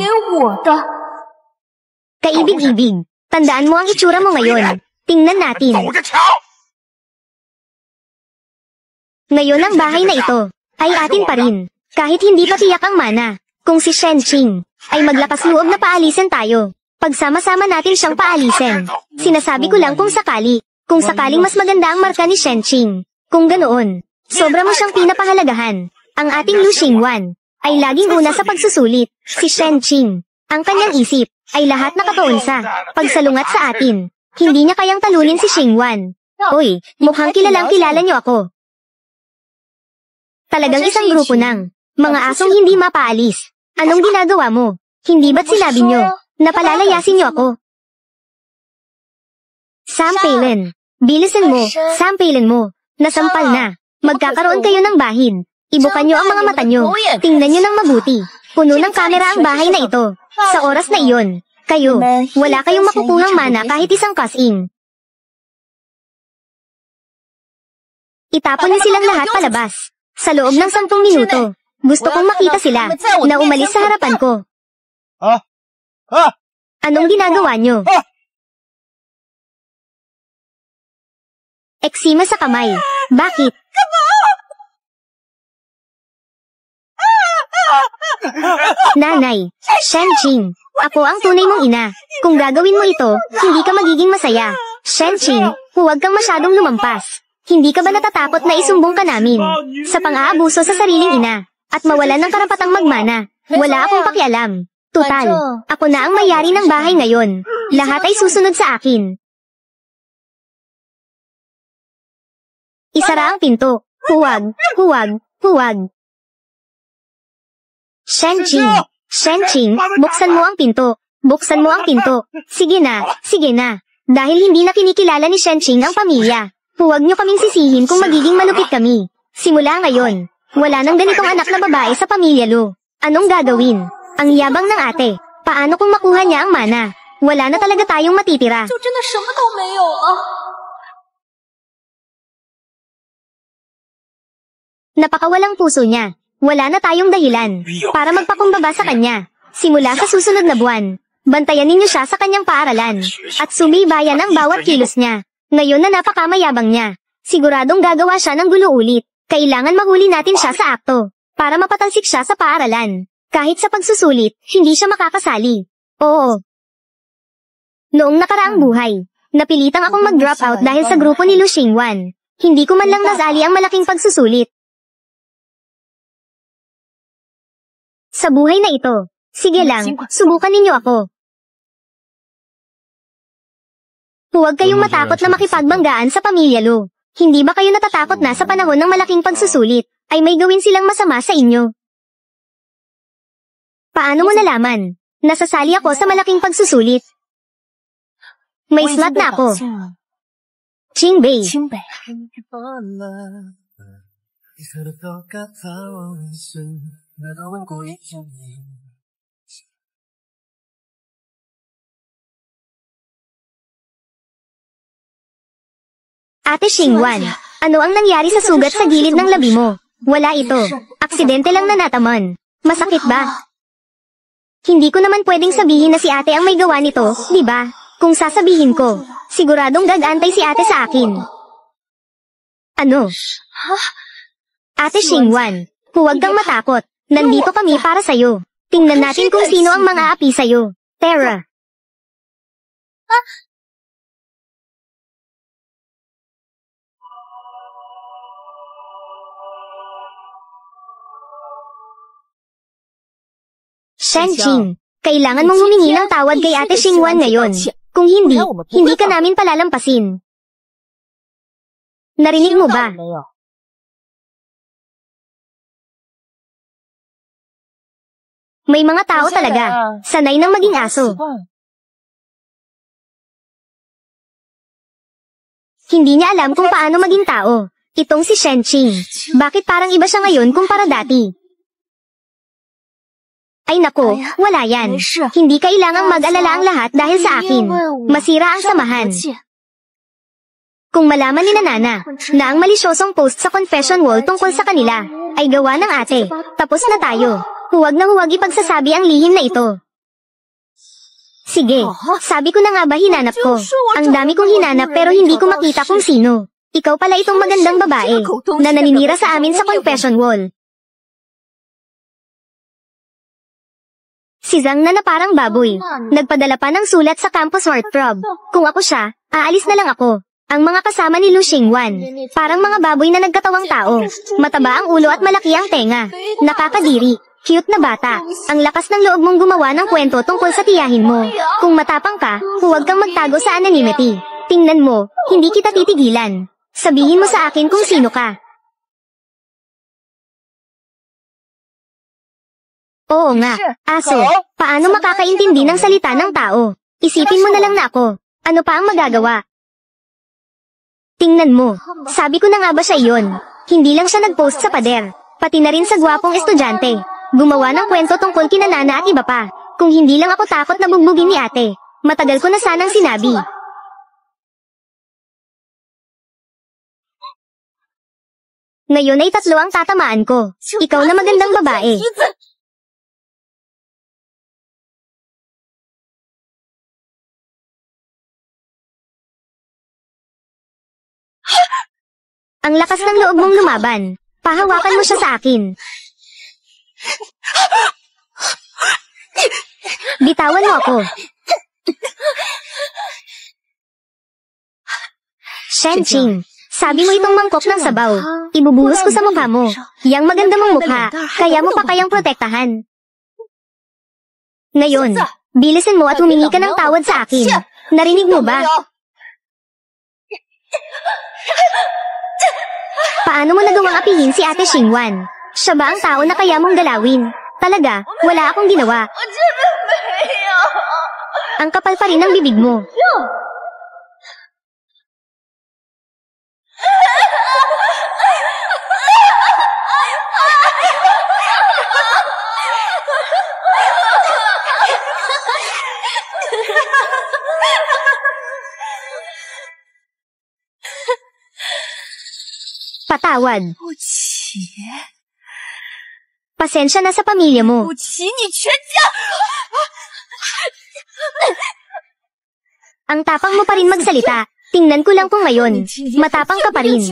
Kaibig-ibig. Tandaan mo ang itsura mo ngayon. Tingnan natin. Ngayon ang bahay na ito ay atin pa rin. Kahit hindi pa tiyak ang mana. Kung si Shenching ay maglakas loob na paalisin tayo. Pagsama-sama natin siyang paalisin. Sinasabi ko lang kung sakali. Kung sakaling mas maganda ang marka ni Shenching. Kung ganoon, sobra mo siyang pinapahalagahan. Ang ating Lu Xingwan ay laging una sa pagsusulit. Si Shenching, ang kanyang isip, ay lahat nakatuon sa pagsalungat sa atin. Hindi niya kayang talunin si Xingwan. Uy, mukhang kilalang kilala niyo ako. Talagang isang grupo ng mga asong hindi mapaalis. Anong ginagawa mo? Hindi ba't sinabi niyo na palalayasin niyo ako? Sampailan. Bilisan mo, sampailan mo. Nasampal na. Magkakaroon kayo ng bahid. Ibukan niyo ang mga mata niyo. Tingnan niyo ng mabuti. Puno ng kamera ang bahay na ito. Sa oras na iyon, kayo, wala kayong makukuhang mana kahit isang kasing. Itapon niyo silang lahat palabas. Sa loob ng 10 minuto. Gusto kong makita sila na umalis sa harapan ko. Anong ginagawa niyo? Eksima sa kamay. Bakit? Nanay, Shenching, ako ang tunay mong ina. Kung gagawin mo ito, hindi ka magiging masaya. Shenching, huwag kang masyadong lumampas. Hindi ka ba natatakot na isumbong ka namin sa pang-aabuso sa sariling ina at mawalan ng karapatang magmana? Wala akong pakialam. Tutal, ako na ang may-ari ng bahay ngayon. Lahat ay susunod sa akin. Isara ang pinto. Huwag, huwag, huwag. Shenching, buksan mo ang pinto. Buksan mo ang pinto. Sige na. Dahil hindi na kinikilala ni Shenching ang pamilya, huwag niyo kaming sisihin kung magiging malupit kami. Simula ngayon, wala nang ganitong anak na babae sa pamilya Lu. Anong gagawin? Ang yabang ng ate. Paano kung makuha niya ang mana? Wala na talaga tayong matitira. Napakawalang puso niya. Wala na tayong dahilan para magpakumbaba sa kanya. Simula sa susunod na buwan, bantayan ninyo siya sa kanyang paaralan at sumibayan ang bawat kilos niya. Ngayon na napakamayabang niya, siguradong gagawa siya ng gulo ulit. Kailangan mahuli natin siya sa akto para mapatalsik siya sa paaralan. Kahit sa pagsusulit, hindi siya makakasali. Oo. Noong nakaraang buhay, napilitang akong mag-drop out dahil sa grupo ni Lu Xingwan. Hindi ko man lang nasali ang malaking pagsusulit. Sa buhay na ito, sige lang, subukan ninyo ako. Huwag kayong matakot na makipagbanggaan sa pamilya Lu. Hindi ba kayo natatakot na sa panahon ng malaking pagsusulit, ay may gawin silang masama sa inyo? Paano mo nalaman? Nasasali ako sa malaking pagsusulit. May slot na ako. Qingbei. Ate Xingwan, ano ang nangyari sa sugat sa gilid ng labi mo? Wala ito. Aksidente lang na natamon. Masakit ba? Hindi ko naman pwedeng sabihin na si ate ang may gawa nito, di ba? Kung sasabihin ko, siguradong gagantay si ate sa akin. Ano? Ate Xingwan, huwag kang matakot. Nandito kami para sa'yo. Tingnan natin kung sino ang mga api sa'yo. Terra. Shenching, kailangan mong humingi ng tawad kay Ate Xingwan ngayon. Kung hindi, hindi ka namin palalampasin. Narinig mo ba? May mga tao talaga, sanay ng maging aso. Hindi niya alam kung paano maging tao. Itong si Shenching. Bakit parang iba siya ngayon kumpara dati? Ay nako, wala yan. Hindi kailangang mag-alala ang lahat dahil sa akin. Masira ang samahan. Kung malaman ni Nana na ang malisyosong post sa confession wall tungkol sa kanila ay gawa ng ate, tapos na tayo. Huwag na huwag ipagsasabi ang lihim na ito. Sige, sabi ko na nga ba hinanap ko. Ang dami kong hinanap pero hindi ko makita kung sino. Ikaw pala itong magandang babae na naninira sa amin sa confession wall. Si Zhang na parang baboy. Nagpadala pa ng sulat sa campus heartthrob. Kung ako siya, aalis na lang ako. Ang mga kasama ni Lu Xingwan, parang mga baboy na nagkatawang tao. Mataba ang ulo at malaki ang tenga. Nakakadiri. Cute na bata. Ang lakas ng loob mong gumawa ng kwento tungkol sa tiyahin mo. Kung matapang ka, huwag kang magtago sa anonymity. Tingnan mo, hindi kita titigilan. Sabihin mo sa akin kung sino ka. Oo nga, aso. Paano makakaintindi ng salita ng tao? Isipin mo na lang na ako. Ano pa ang magagawa? Tingnan mo. Sabi ko na nga ba siya iyon? Hindi lang siya nag-post sa pader. Pati na rin sa gwapong estudyante. Gumawa ng kwento tungkol kina Nana at iba pa. Kung hindi lang ako takot na bugbugin ni ate, matagal ko na sanang sinabi. Ngayon ay 3 ang tatamaan ko. Ikaw na magandang babae. Ang lakas ng loob mong lumaban. Pahawakan mo siya sa akin. Bitawan mo ako. Shenching, sabi mo itong mangkok ng sabaw. Ibubuhos ko sa mukha mo. Yang maganda mong mukha, kaya mo pa kayang protektahan. Ngayon, bilisan mo at humingi ka ng tawad sa akin. Narinig mo ba? Paano mo nagawang apihin si Ate Xingwan? Siya ba ang tao na kaya mong galawin? Talaga, wala akong ginawa. Ang kapal pa rin ng bibig mo. Patawad. Pasensya na sa pamilya mo. Ang tapang mo pa rin magsalita. Tingnan ko lang kung ngayon. Matapang ka pa rin.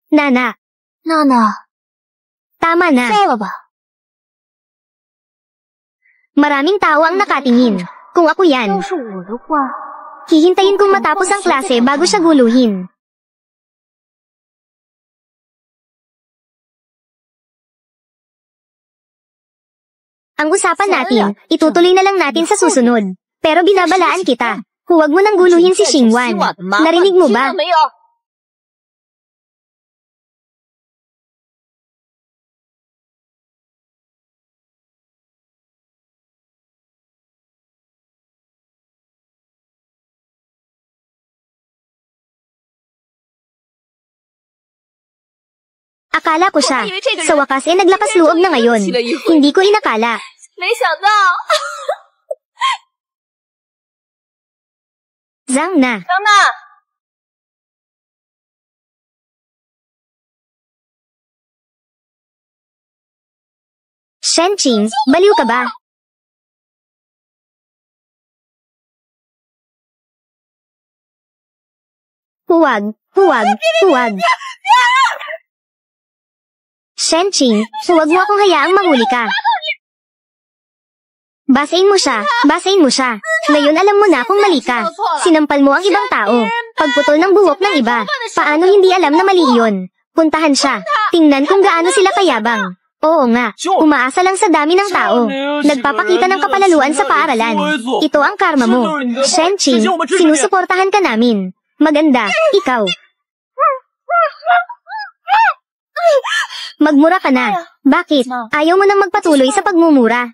Nana. Tama na. Maraming tao ang nakatingin. Kung ako yan, hihintayin kong matapos ang klase bago siya guluhin. Ang usapan natin, itutuloy na lang natin sa susunod. Pero binabalaan kita. Huwag mo nang guluhin si Xingwan. Narinig mo ba? Akala ko siya. Sa wakas naglakas loob na ngayon. Hindi ko inakala. Zhang na. Shenqing, baliw ka ba? Huwag. Shenqing, huwag mo akong hayaang mahuli ka. Basain mo siya. Ngayon alam mo na kung mali ka. Sinampal mo ang ibang tao. Pagputol ng buhok ng iba. Paano hindi alam na mali iyon? Puntahan siya. Tingnan kung gaano sila kayabang. Oo nga, umaasa lang sa dami ng tao. Nagpapakita ng kapalaluan sa paaralan. Ito ang karma mo. Shenqing, sinusuportahan ka namin. Maganda, ikaw. Magmura ka na. Bakit? Ayaw mo nang magpatuloy sa pagmumura.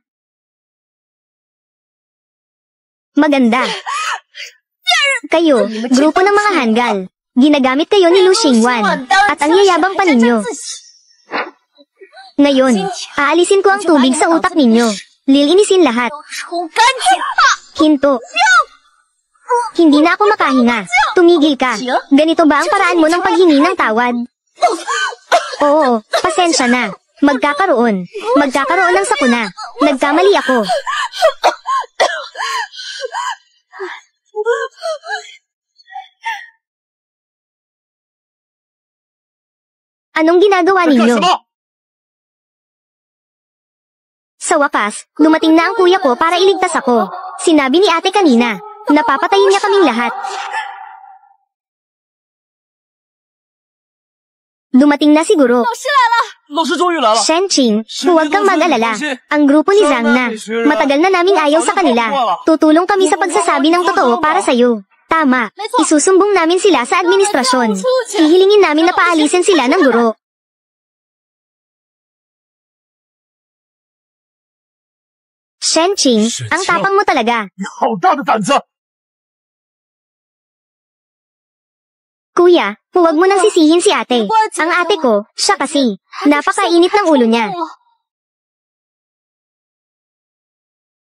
Maganda. Kayo, grupo ng mga hanggal. Ginagamit kayo ni Lu Xingwan. At ang yayabang pa ninyo. Ngayon, aalisin ko ang tubig sa utak ninyo. Lilinisin lahat. Hinto. Hindi na ako makahinga. Tumigil ka. Ganito ba ang paraan mo ng paghingi ng tawad? Oo, pasensya na. Magkakaroon ng sakuna. Nagkamali ako. Anong ginagawa ninyo? Sa wakas, dumating na ang kuya ko para iligtas ako. Sinabi ni ate kanina, napapatayin niya kaming lahat. Dumating na siguro. Shenqing, huwag kang mag-alala. Ang grupo ni Zhang na. Matagal na naming ayaw sa kanila. Tutulong kami sa pagsasabi ng totoo para sa'yo. Tama. Isusumbong namin sila sa administrasyon. Hihilingin namin na paalisin sila ng guro. Shenqing, ang tapang mo talaga. Kuya, huwag mo nang sisihin si ate. Ang ate ko, siya kasi. Napakainit ng ulo niya.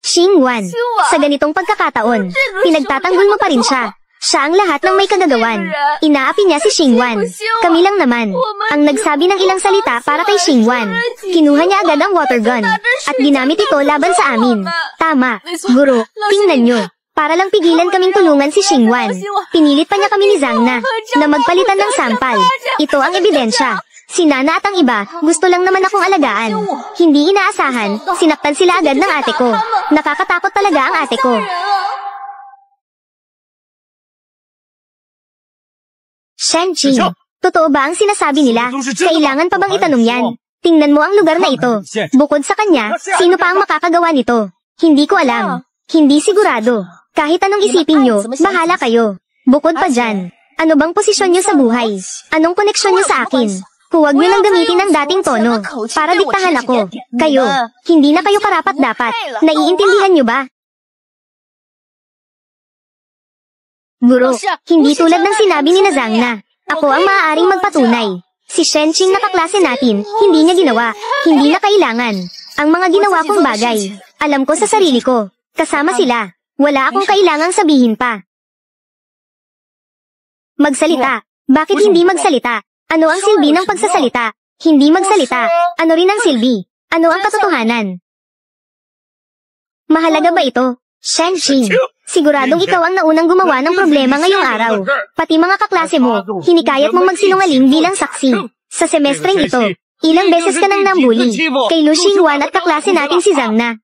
Xingwan, sa ganitong pagkakataon, pinagtatanggol mo pa rin siya. Siya ang lahat ng may kagagawan. Inaapi niya si Xingwan. Kami lang naman, ang nagsabi ng ilang salita para kay Xingwan. Kinuha niya agad ang water gun, at ginamit ito laban sa amin. Tama, guro, tingnan niyo. Para lang pigilan kaming tulungan si Xingwan. Pinilit pa niya kami ni Zhang na magpalitan ng sampal. Ito ang ebidensya. Si Nana at ang iba, gusto lang naman akong alagaan. Hindi inaasahan, sinaktan sila agad ng ate ko. Nakakatakot talaga ang ate ko. Shenqing, totoo ba ang sinasabi nila? Kailangan pa bang itanong yan? Tingnan mo ang lugar na ito. Bukod sa kanya, sino pa ang makakagawa nito? Hindi ko alam. Hindi sigurado. Kahit anong isipin nyo, bahala kayo. Bukod pa dyan, Ano bang posisyon niyo sa buhay? Anong koneksyon niyo sa akin? Huwag niyo nang gamitin ang dating tono para diktahan ako. Kayo, hindi na kayo karapat-dapat. Naiintindihan niyo ba? Guro, hindi tulad ng sinabi ni Zhang na. Ako ang maaaring magpatunay. Si Shenqing na kaklase natin, hindi niya ginawa. Hindi na kailangan. Ang mga ginawa kong bagay, alam ko sa sarili ko. Kasama sila. Wala akong kailangang sabihin pa. Magsalita. Bakit hindi magsalita? Ano ang silbi ng pagsasalita? Hindi magsalita. Ano rin ang silbi? Ano ang katotohanan? Mahalaga ba ito? Shenqing, siguradong ikaw ang naunang gumawa ng problema ngayong araw. Pati mga kaklase mo, hinikayat mong magsinungaling bilang saksi. Sa semestreng ito, ilang beses ka nang nambuli. Kay Lu Xingwan at kaklase natin si Zhang na.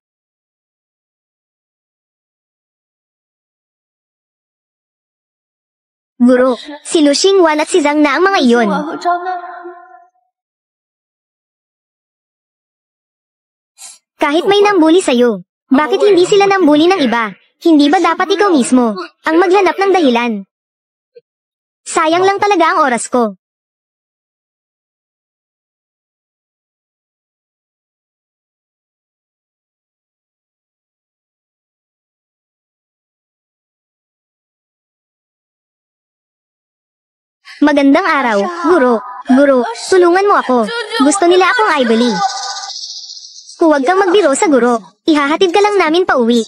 Guro, si Lu Xingwan at si Zhang na ang mga iyon. Kahit may nambuli sa'yo, bakit hindi sila nambuli ng iba? Hindi ba dapat ikaw mismo ang maghanap ng dahilan? Sayang lang talaga ang oras ko. Magandang araw, Guro. Guro, tulungan mo ako. Gusto nila akong idoli. Huwag kang magbiro sa guro. Ihahatid ka lang namin pa uwi.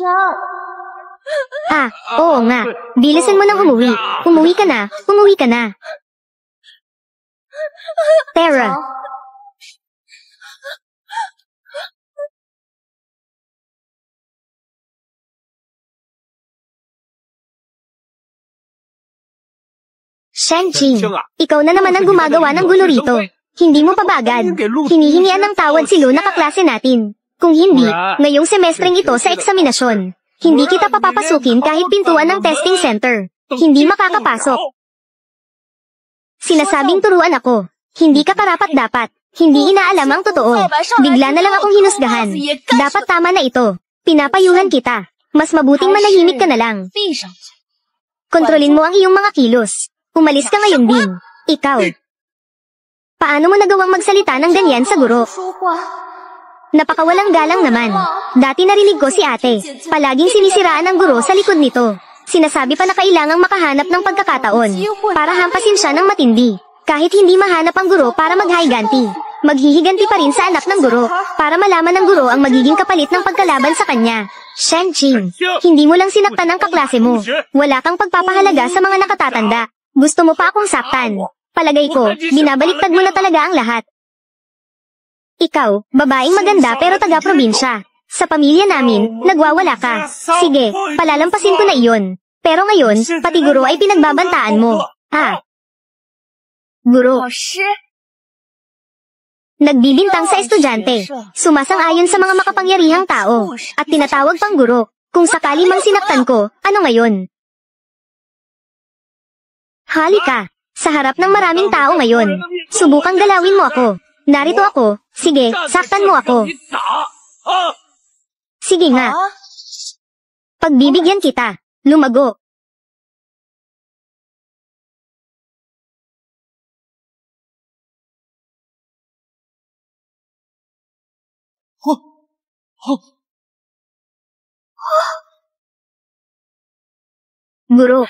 Oo nga. Bilisan mo nang umuwi. Umuwi ka na. Umuwi ka na. Terra. Shenqing, ikaw na naman ang gumagawa ng gulo rito. Hindi mo pa ba agad? Hinihingian ng tawad si Lu na kaklase natin. Kung hindi, ngayong semestreng ito sa eksaminasyon, hindi kita papapasukin kahit pintuan ng testing center. Hindi makakapasok. Sinasabing turuan ako. Hindi ka karapat-dapat. Hindi inaalam ang totoo. Bigla na lang akong hinusgahan. Dapat tama na ito. Pinapayuhan kita. Mas mabuting manahimik ka na lang. Kontrolin mo ang iyong mga kilos. Umalis ka ngayon din. Ikaw. Paano mo nagawang magsalita ng ganyan sa guro? Napakawalang galang naman. Dati narinig ko si ate. Palaging sinisiraan ng guro sa likod nito. Sinasabi pa na kailangang makahanap ng pagkakataon para hampasin siya ng matindi. Kahit hindi mahanap ang guro para maghiganti, maghihiganti pa rin sa anak ng guro para malaman ng guro ang magiging kapalit ng pagkalaban sa kanya. Shenqing, hindi mo lang sinaktan ang kaklase mo. Wala kang pagpapahalaga sa mga nakatatanda. Gusto mo pa akong saktan. Palagay ko, binabaliktad mo na talaga ang lahat. Ikaw, babaeng maganda pero taga-probinsya. Sa pamilya namin, nagwawala ka. Sige, palalampasin ko na iyon. Pero ngayon, pati guro ay pinagbabantaan mo. Guro. Nagbibintang sa estudyante. Sumasang-ayon sa mga makapangyarihang tao. At tinatawag pang guro. Kung sakali mang sinaktan ko, ano ngayon? Halika. Sa harap ng maraming tao ngayon. Subukang galawin mo ako. Narito ako. Sige, saktan mo ako. Sige nga. Pagbibigyan kita. Lumago. Guro.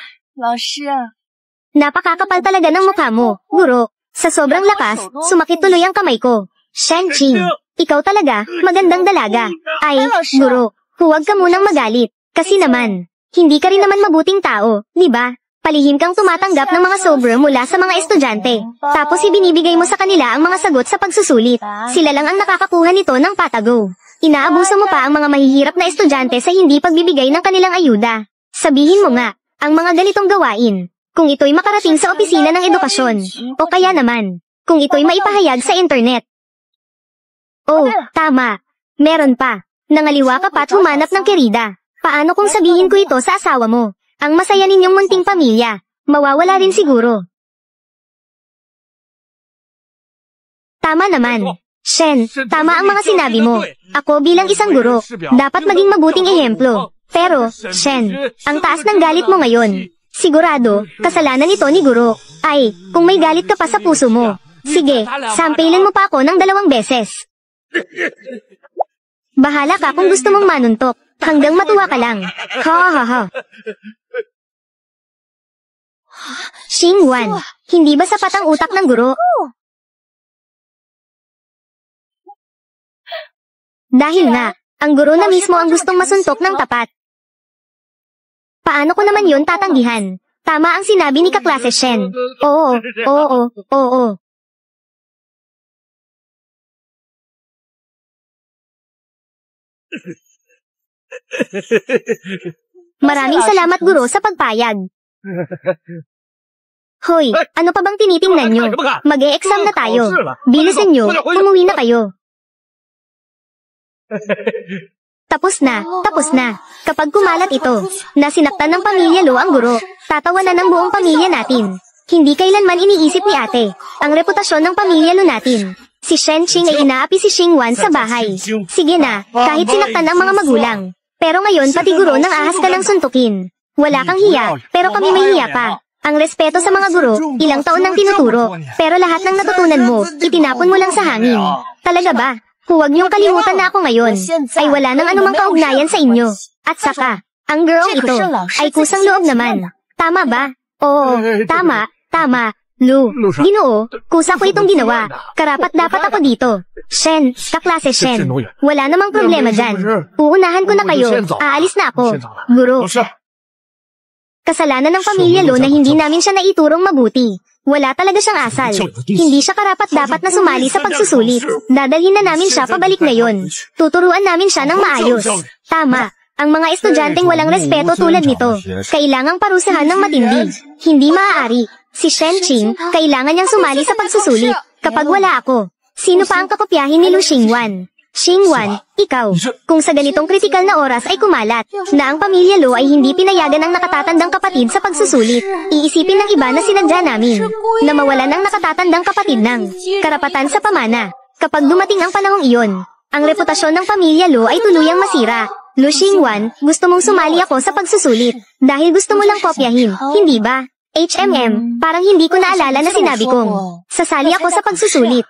Napakakapal talaga ng mukha mo, guro. Sa sobrang lakas, sumakit tuloy ang kamay ko. Shenqing, ikaw talaga, magandang dalaga. Ay, guro, huwag ka munang magalit. Kasi naman, hindi ka rin naman mabuting tao, di ba? Palihim kang tumatanggap ng mga sobre mula sa mga estudyante. Tapos ibinibigay mo sa kanila ang mga sagot sa pagsusulit. Sila lang ang nakakakuha nito ng patago. Inaabuso mo pa ang mga mahihirap na estudyante sa hindi pagbibigay ng kanilang ayuda. Sabihin mo nga, ang mga ganitong gawain. Kung ito'y makarating sa opisina ng edukasyon, o kaya naman, kung ito'y maipahayag sa internet. Oh, tama. Meron pa. Nangaliwa ka pa't humanap ng kerida. Paano kung sabihin ko ito sa asawa mo? Ang masaya ninyong munting pamilya. Mawawala rin siguro. Tama naman. Shen, tama ang mga sinabi mo. Ako bilang isang guro, dapat maging mabuting ehemplo. Pero, Shen, ang taas ng galit mo ngayon. Sigurado, kasalanan ito ni Guro. Ay, kung may galit ka pa sa puso mo. Sige, sampilin mo pa ako ng 2 beses. Bahala ka kung gusto mong manuntok. Hanggang matuwa ka lang. Ha ha ha. Xingwan, hindi ba sapat ang utak ng Guro? Dahil nga, ang Guro na mismo ang gustong masuntok ng tapat. Paano ko naman yon tatanggihan? Tama ang sinabi ni kaklase Shen. Oo, oo, oo. Maraming salamat Guro sa pagpayag. Hoy, ano pa bang tinitingnan nyo? Mag-e-exam na tayo. Bilisan nyo, umuwi na kayo. Tapos na, tapos na. Kapag kumalat ito, na sinaktan ng pamilya Lo ang Guro, tatawanan ng buong pamilya natin. Hindi kailanman iniisip ni ate, ang reputasyon ng pamilya Lo natin. Si Shen Qing ay inaapi si Xingwan sa bahay. Sige na, kahit sinaktan ang mga magulang. Pero ngayon pati Guro nang ahas ka ng suntukin. Wala kang hiya, pero kami may hiya pa. Ang respeto sa mga guro, ilang taon nang tinuturo. Pero lahat ng natutunan mo, itinapon mo lang sa hangin. Talaga ba? Huwag niyong kalimutan na ako ngayon. Ay wala nang anumang kaugnayan sa inyo. At saka, ang girong ito, ay kusang loob naman. Tama ba? Oo, tama, tama. Lu, Ginoo, kusa ko itong ginawa. Karapat dapat ako dito. Shen, kaklase Shen. Wala namang problema dyan. Uunahan ko na kayo. Aalis na ako. Guro. Kasalanan ng pamilya Lo na hindi namin siya naiturong mabuti. Wala talaga siyang asal. Hindi siya karapat-dapat na sumali sa pagsusulit. Dadalhin na namin siya pabalik ngayon. Tuturuan namin siya ng maayos. Tama. Ang mga estudyanteng walang respeto tulad nito, kailangang parusahan ng matindi. Hindi maaari. Si Shen Qing, kailangan niyang sumali sa pagsusulit. Kapag wala ako, sino pa ang kakopyahin ni Lu Xingwan? Xingwan, ikaw. Kung sa ganitong kritikal na oras ay kumalat, na ang pamilya Lo ay hindi pinayagan ng nakatatandang kapatid sa pagsusulit, iisipin ng iba na sinadya namin, na mawalan ng nakatatandang kapatid ng karapatan sa pamana. Kapag dumating ang panahong iyon, ang reputasyon ng pamilya Lo ay tuluyang masira. Lu Xingwan, gusto mong sumali ako sa pagsusulit, dahil gusto mo lang kopyahin, hindi ba? Parang hindi ko naalala na sinabi kong, sasali ako sa pagsusulit.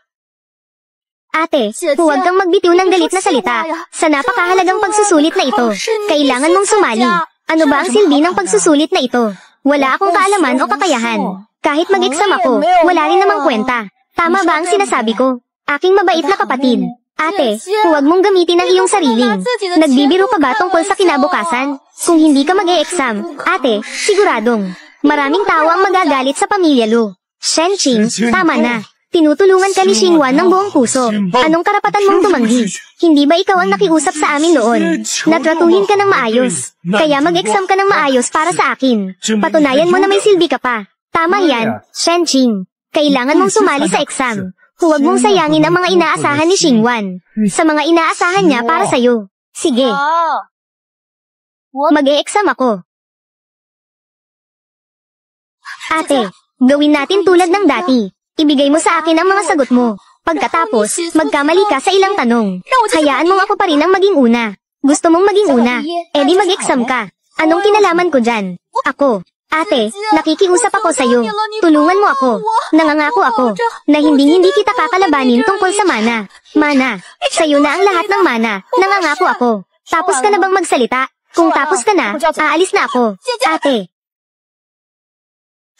Ate, huwag kang magbitiw ng galit na salita. Sa napakahalagang pagsusulit na ito, kailangan mong sumali. Ano ba ang silbi ng pagsusulit na ito? Wala akong kaalaman o kakayahan. Kahit mag-exam ako, wala rin namang kwenta. Tama ba ang sinasabi ko? Aking mabait na kapatid. Ate, huwag mong gamitin ang iyong sariling. Nagbibiro ka ba tungkol sa kinabukasan? Kung hindi ka mag-e-exam, ate, siguradong maraming tao ang magagalit sa pamilya Lo. Shen Qing, tama na. Tinutulungan ka ni Xingwan ng buong puso. Anong karapatan mong tumanggi? Hindi ba ikaw ang nakiusap sa amin noon? Natratuhin ka ng maayos. Kaya mag-exam ka ng maayos para sa akin. Patunayan mo na may silbi ka pa. Tama yan, Shen Qing. Kailangan mong sumali sa exam. Huwag mong sayangin ang mga inaasahan ni Xingwan. Sa mga inaasahan niya para sa'yo. Sige. Mag-e-exam ako. Ate, gawin natin tulad ng dati. Ibigay mo sa akin ang mga sagot mo. Pagkatapos, magkamali ka sa ilang tanong. Hayaan mong ako pa rin ang maging una. Gusto mong maging una, edi mag-exam ka. Anong kinalaman ko dyan? Ako. Ate, nakikiusap ako sa'yo. Tulungan mo ako. Nangangako ako na hindi kita kakalabanin tungkol sa mana. Mana, sa'yo na ang lahat ng mana. Nangangako ako. Tapos ka na bang magsalita? Kung tapos ka na, aalis na ako.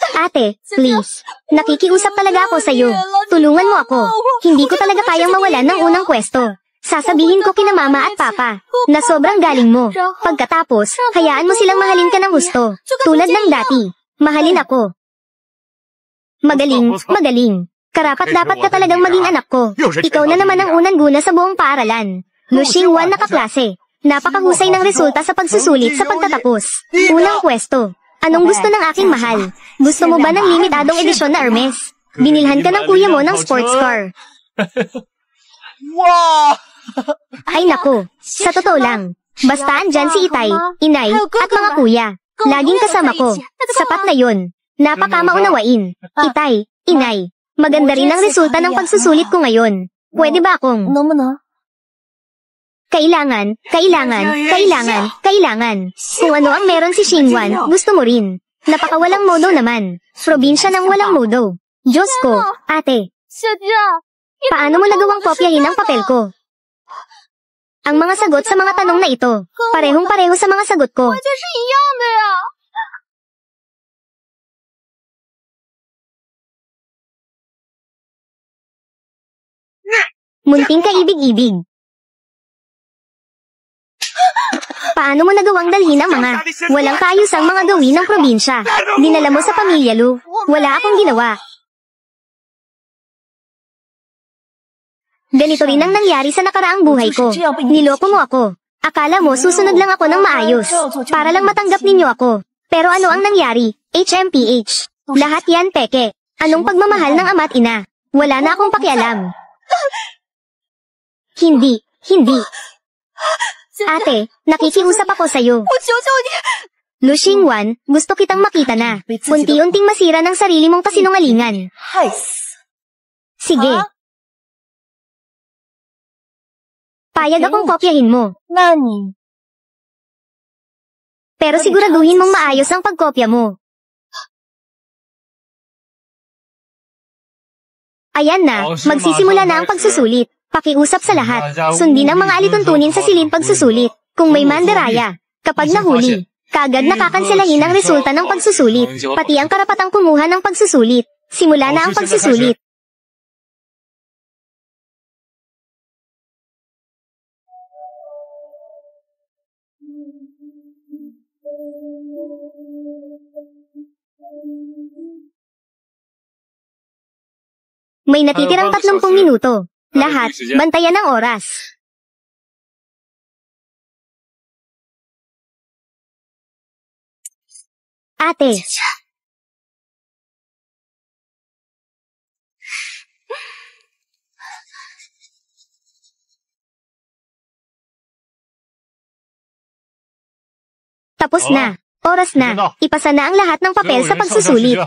Ate, please. Nakikiusap talaga ako sa'yo. Tulungan mo ako. Hindi ko talaga kayang mawalan ng unang pwesto. Sasabihin ko kina mama at papa na sobrang galing mo. Pagkatapos, hayaan mo silang mahalin ka ng gusto. Tulad ng dati. Mahalin ako. Magaling, magaling. Karapat dapat ka talagang maging anak ko. Ikaw na naman ang unang guna sa buong paaralan. Lu Xingwan na kaklase. Napakahusay ng resulta sa pagsusulit sa pagtatapos. Unang pwesto. Anong gusto ng aking mahal? Gusto mo ba ng limitadong edisyon na Hermes? Binilhan ka ng kuya mo ng sports car. Ay naku, sa totoo lang. Basta andyan si Itay, Inay, at mga kuya. Laging kasama ko. Sapat na yun. Napakamaunawain. Itay, Inay. Maganda rin ang resulta ng pagsusulit ko ngayon. Pwede ba akong Kailangan. Kung ano ang meron si Xingwan, gusto mo rin. Napakawalang modo naman. Probinsya ng walang modo. Diyos ko, ate. Paano mo nagawang kopyahin ang papel ko? Ang mga sagot sa mga tanong na ito, parehong-pareho sa mga sagot ko. Munting kaibig-ibig. Paano mo nagawang dalhin ang mga walang kaayusang mga gawin ng probinsya? Dinala mo sa pamilya, Lu. Wala akong ginawa. Ganito rin ang nangyari sa nakaraang buhay ko. Niloko mo ako. Akala mo susunod lang ako ng maayos. Para lang matanggap ninyo ako. Pero ano ang nangyari? HMPH. Lahat yan peke. Anong pagmamahal ng ama't ina? Wala na akong pakialam. Hindi. Ate, nakikiusap ako sa'yo. Lu Xingwan, gusto kitang makita na. Unti-unting masira ng sarili mong kasinungalingan. Sige. Payag akong kopyahin mo. Pero siguraduhin mong maayos ang pagkopya mo. Ayan na, magsisimula na ang pagsusulit. Pakiusap sa lahat. Sundin ang mga alituntunin sa silid pagsusulit. Kung may mandaraya, kapag nahuli, kaagad nakakanselahin ang resulta ng pagsusulit, pati ang karapatang kumuha ng pagsusulit. Simula na ang pagsusulit. May natitirang 30 minuto. Lahat, bantayan ang oras. Ate. Tapos na. Oras na. Ipasa na ang lahat ng papel sa pagsusulit.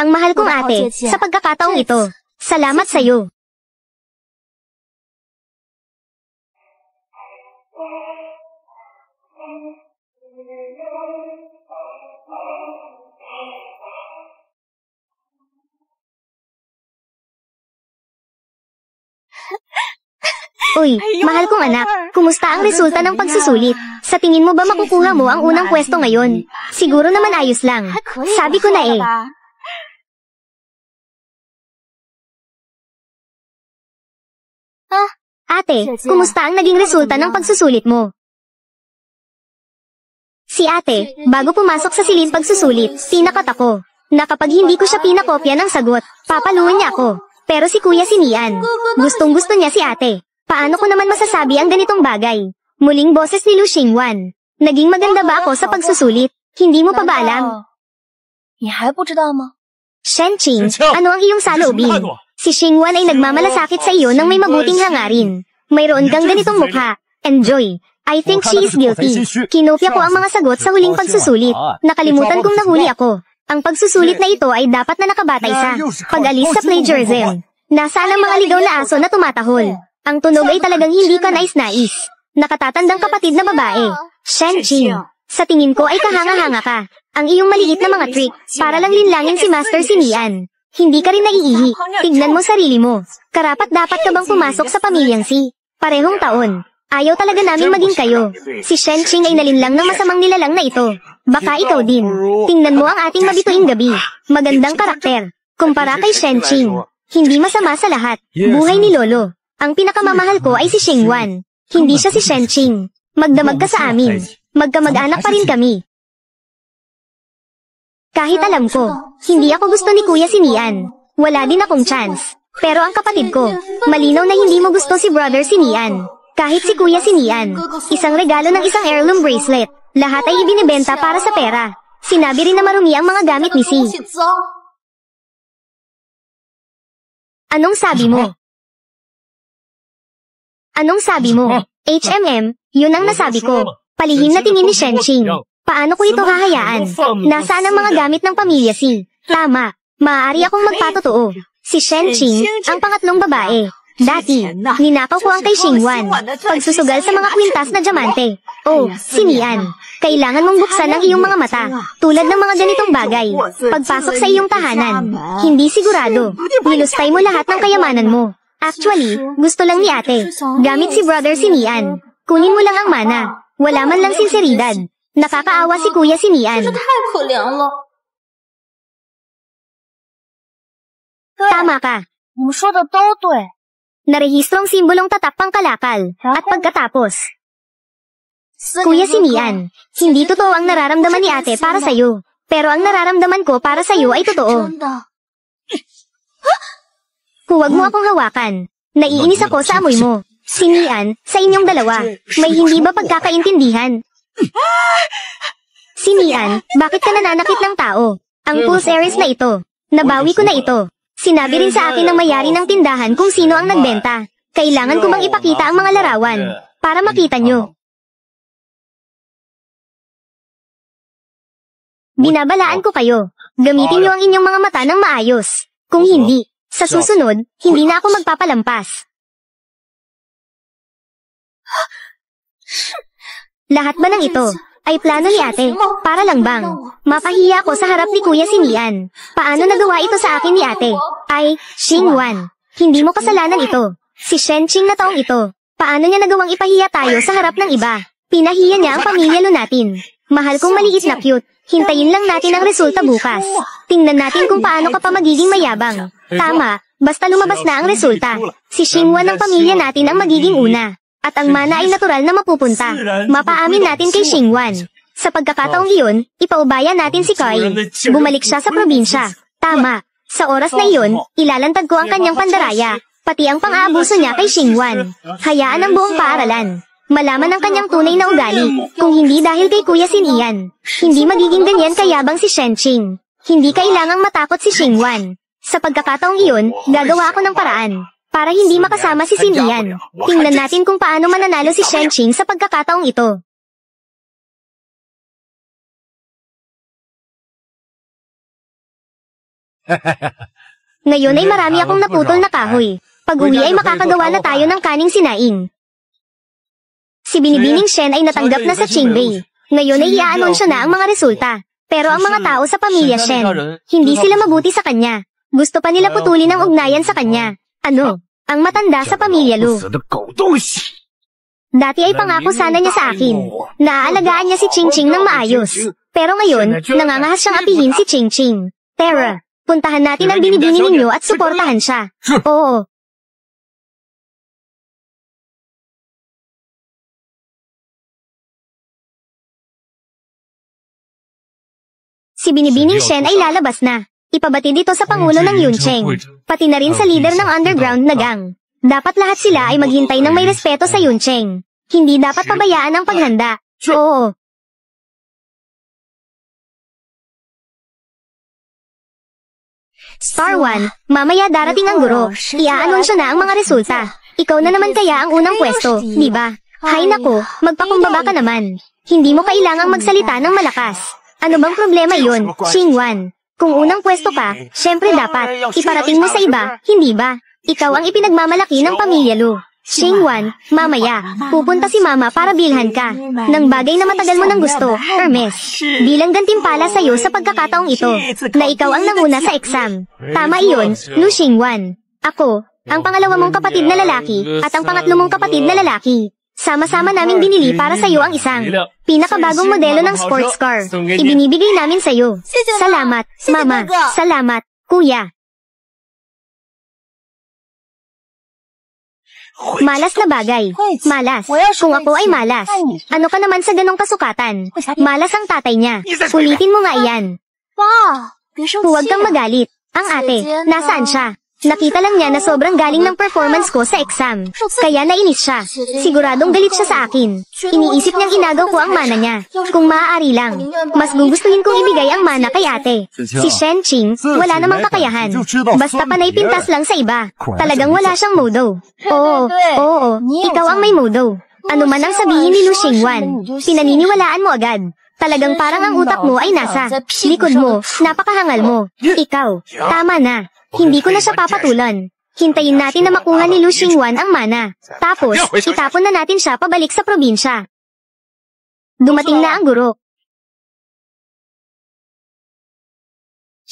Ang mahal kong ate, sa pagkakataong ito, salamat sa'yo. Uy, mahal kong anak, kumusta ang resulta ng pagsusulit? Sa tingin mo ba makukuha mo ang unang pwesto ngayon? Siguro naman ayos lang. Sabi ko na eh. Ate, kumusta ang naging resulta ng pagsusulit mo? Si ate, bago pumasok sa silid pagsusulit, tinakot ako, na kapag hindi ko siya pinakopya ng sagot, papaluin niya ako. Pero si Kuya Sinian, gustong-gusto niya si ate. Paano ko naman masasabi ang ganitong bagay? Muling boses ni Lu Xingwan. Naging maganda ba ako sa pagsusulit? Hindi mo pa ba alam? Shenqing, ano ang iyong saloobin? Si Xingwan ay nagmamalasakit sa iyo ng may mabuting hangarin. Mayroon kang ganitong mukha. Enjoy. I think she is guilty. Kinopya ko ang mga sagot sa huling pagsusulit. Nakalimutan kong nahuli ako. Ang pagsusulit na ito ay dapat na nakabatay sa pag-alis sa plagiarism. Nasaan ang mga ligaw na aso na tumatahol? Ang tunog ay talagang hindi ka nais-nais. Nakatatandang kapatid na babae. Shenqing, sa tingin ko ay kahanga-hanga ka. Ang iyong maliit na mga trick, para lang linlangin si Master Sinian. Hindi ka rin naiihi. Tignan mo sarili mo. Karapat-dapat ka bang pumasok sa pamilyang si? Parehong taon. Ayaw talaga namin maging kayo. Si Shenqing ay nalinlang ng masamang nilalang na ito. Baka ikaw din. Tingnan mo ang ating mabituing gabi. Magandang karakter. Kumpara kay Shenqing. Hindi masama sa lahat. Buhay ni Lolo. Ang pinakamamahal ko ay si Xingwan. Hindi siya si Shenqing. Magdamag ka sa amin. Magkamag-anak pa rin kami. Kahit alam ko, hindi ako gusto ni Kuya Sinian. Wala din akong chance. Pero ang kapatid ko, malinaw na hindi mo gusto si Brother Sinian. Kahit si Kuya Sinian, isang regalo ng isang heirloom bracelet. Lahat ay ibinibenta para sa pera. Sinabi rin na marumi ang mga gamit ni Si. Anong sabi mo? Anong sabi mo? HMM, yun ang nasabi ko. Palihim na tingin ni Shenqing. Paano ko ito hahayaan? Nasaan ang mga gamit ng pamilya Si? Tama, maaari akong magpatotoo. Si Shenqing, ang pangatlong babae. Dati, ninakaw ko ang kay Xingwan. Pagsusugal sa mga kwintas na diamante. Oh, si Mian. Kailangan mong buksan ang iyong mga mata. Tulad ng mga ganitong bagay. Pagpasok sa iyong tahanan. Hindi sigurado. Nilustay mo lahat ng kayamanan mo. Actually, gusto lang ni ate. Gamit si brother si Mian. Kunin mo lang ang mana. Wala man lang sinseridad. Nakakaawa si kuya si Mian. Tama ka. Narehistrong simbolong tatak pangkalakal. At pagkatapos, Kuya si Mian, hindi totoo ang nararamdaman ni ate para sa'yo. Pero ang nararamdaman ko para sa'yo ay totoo. Huwag mo akong hawakan. Naiinis ako sa amoy mo. Si Mian, sa inyong dalawa, may hindi ba pagkakaintindihan? Si Mian, bakit ka nananakit ng tao? Ang pulse Aries na ito. Nabawi ko na ito. Sinabi rin sa akin ng may-ari ng tindahan kung sino ang nagbenta. Kailangan ko bang ipakita ang mga larawan para makita nyo? Binabalaan ko kayo. Gamitin nyo ang inyong mga mata ng maayos. Kung hindi, sa susunod, hindi na ako magpapalampas. Lahat ba ng ito ay plano ni ate? Para lang bang mapahiya ako sa harap ni Kuya si Mian? Paano nagawa ito sa akin ni ate? Ay, Xingwan, hindi mo kasalanan ito. Si Shenqing na taong ito. Paano niya nagawang ipahiya tayo sa harap ng iba? Pinahiya niya ang pamilya lo natin. Mahal kong maliit na cute. Hintayin lang natin ang resulta bukas. Tingnan natin kung paano ka pa magiging mayabang. Tama, basta lumabas na ang resulta. Si Xingwan ng pamilya natin ang magiging una. At ang mana ay natural na mapupunta. Mapaamin natin kay Xingwan. Sa pagkakataong iyon, ipaubaya natin si Kai. Bumalik siya sa probinsya. Tama. Sa oras na iyon, ilalantad ko ang kanyang pandaraya. Pati ang pang-aabuso niya kay Xingwan. Hayaan ang buong paaralan. Malaman ang kanyang tunay na ugali. Kung hindi dahil kay Kuya Sin Ian, hindi magiging ganyan kayabang si Shenqing. Hindi kailangang matakot si Xingwan. Sa pagkakataong iyon, gagawa ako ng paraan para hindi makasama si Sin Ian. Tingnan natin kung paano mananalo si Shenqing sa pagkakataong ito. Ngayon ay marami akong naputol na kahoy. Pag-uwi ay makakagawa na tayo ng kaning sinaing. Si Binibining Shen ay natanggap na sa Qingbei. Ngayon ay i-aanunsyo na ang mga resulta. Pero ang mga tao sa pamilya Shen, hindi sila mabuti sa kanya. Gusto pa nila putulin ang ugnayan sa kanya. Ano? Ang matanda sa pamilya Lu. Dati ay pangako sana niya sa akin. Naaalagaan niya si Qingqing ng maayos. Pero ngayon, nangangahas siyang apihin si Qingqing. Tara, puntahan natin ang binibini ninyo at suportahan siya. Oo. Si Binibining Shen ay lalabas na. Ipabati dito sa pangulo ng Yuncheng. Pati na rin sa leader ng underground na gang. Dapat lahat sila ay maghintay ng may respeto sa Yuncheng. Hindi dapat pabayaan ang paghanda. Oo. Star 1, mamaya darating ang guro. Iaanunsyo na ang mga resulta. Ikaw na naman kaya ang unang pwesto, di ba? Hay nako, magpakumbaba ka naman. Hindi mo kailangang magsalita ng malakas. Ano bang problema yun, Xingwan? Kung unang pwesto ka, syempre dapat iparating mo sa iba, hindi ba? Ikaw ang ipinagmamalaki ng pamilya Lu. Xingwan, mamaya, pupunta si Mama para bilhan ka ng bagay na matagal mo nang gusto, Hermes. Bilang gantimpala sa'yo sa pagkakataong ito, na ikaw ang nanguna sa exam. Tama iyon, Lu Xingwan. Ako, ang pangalawa mong kapatid na lalaki, at ang pangatlo mong kapatid na lalaki. Sama-sama naming binili para sa'yo ang isang pinakabagong modelo ng sports car. Ibinibigay namin sa'yo. Salamat, Mama. Salamat, Kuya. Malas na bagay. Malas. Kung ako ay malas. Ano ka naman sa ganong kasukatan? Malas ang tatay niya. Ulitin mo nga iyan. Huwag kang magalit. Ang ate, nasaan siya? Nakita lang niya na sobrang galing ng performance ko sa exam. Kaya nainis siya. Siguradong galit siya sa akin. Iniisip niyang inagaw ko ang mana niya. Kung maaari lang, mas gugustuhin kong ibigay ang mana kay ate. Si Shenqing, wala namang kakayahan. Basta panay pintas lang sa iba. Talagang wala siyang modo. Oo, ikaw ang may modo. Ano man ang sabihin ni Lu Xingwan, pinaniniwalaan mo agad. Talagang parang ang utak mo ay nasa likod mo, napakahangal mo. Ikaw, tama na. Hindi ko na siya papatulan. Hintayin natin na makuha ni Lu Xingwan ang mana. Tapos, itapon na natin siya pabalik sa probinsya. Dumating na ang guro.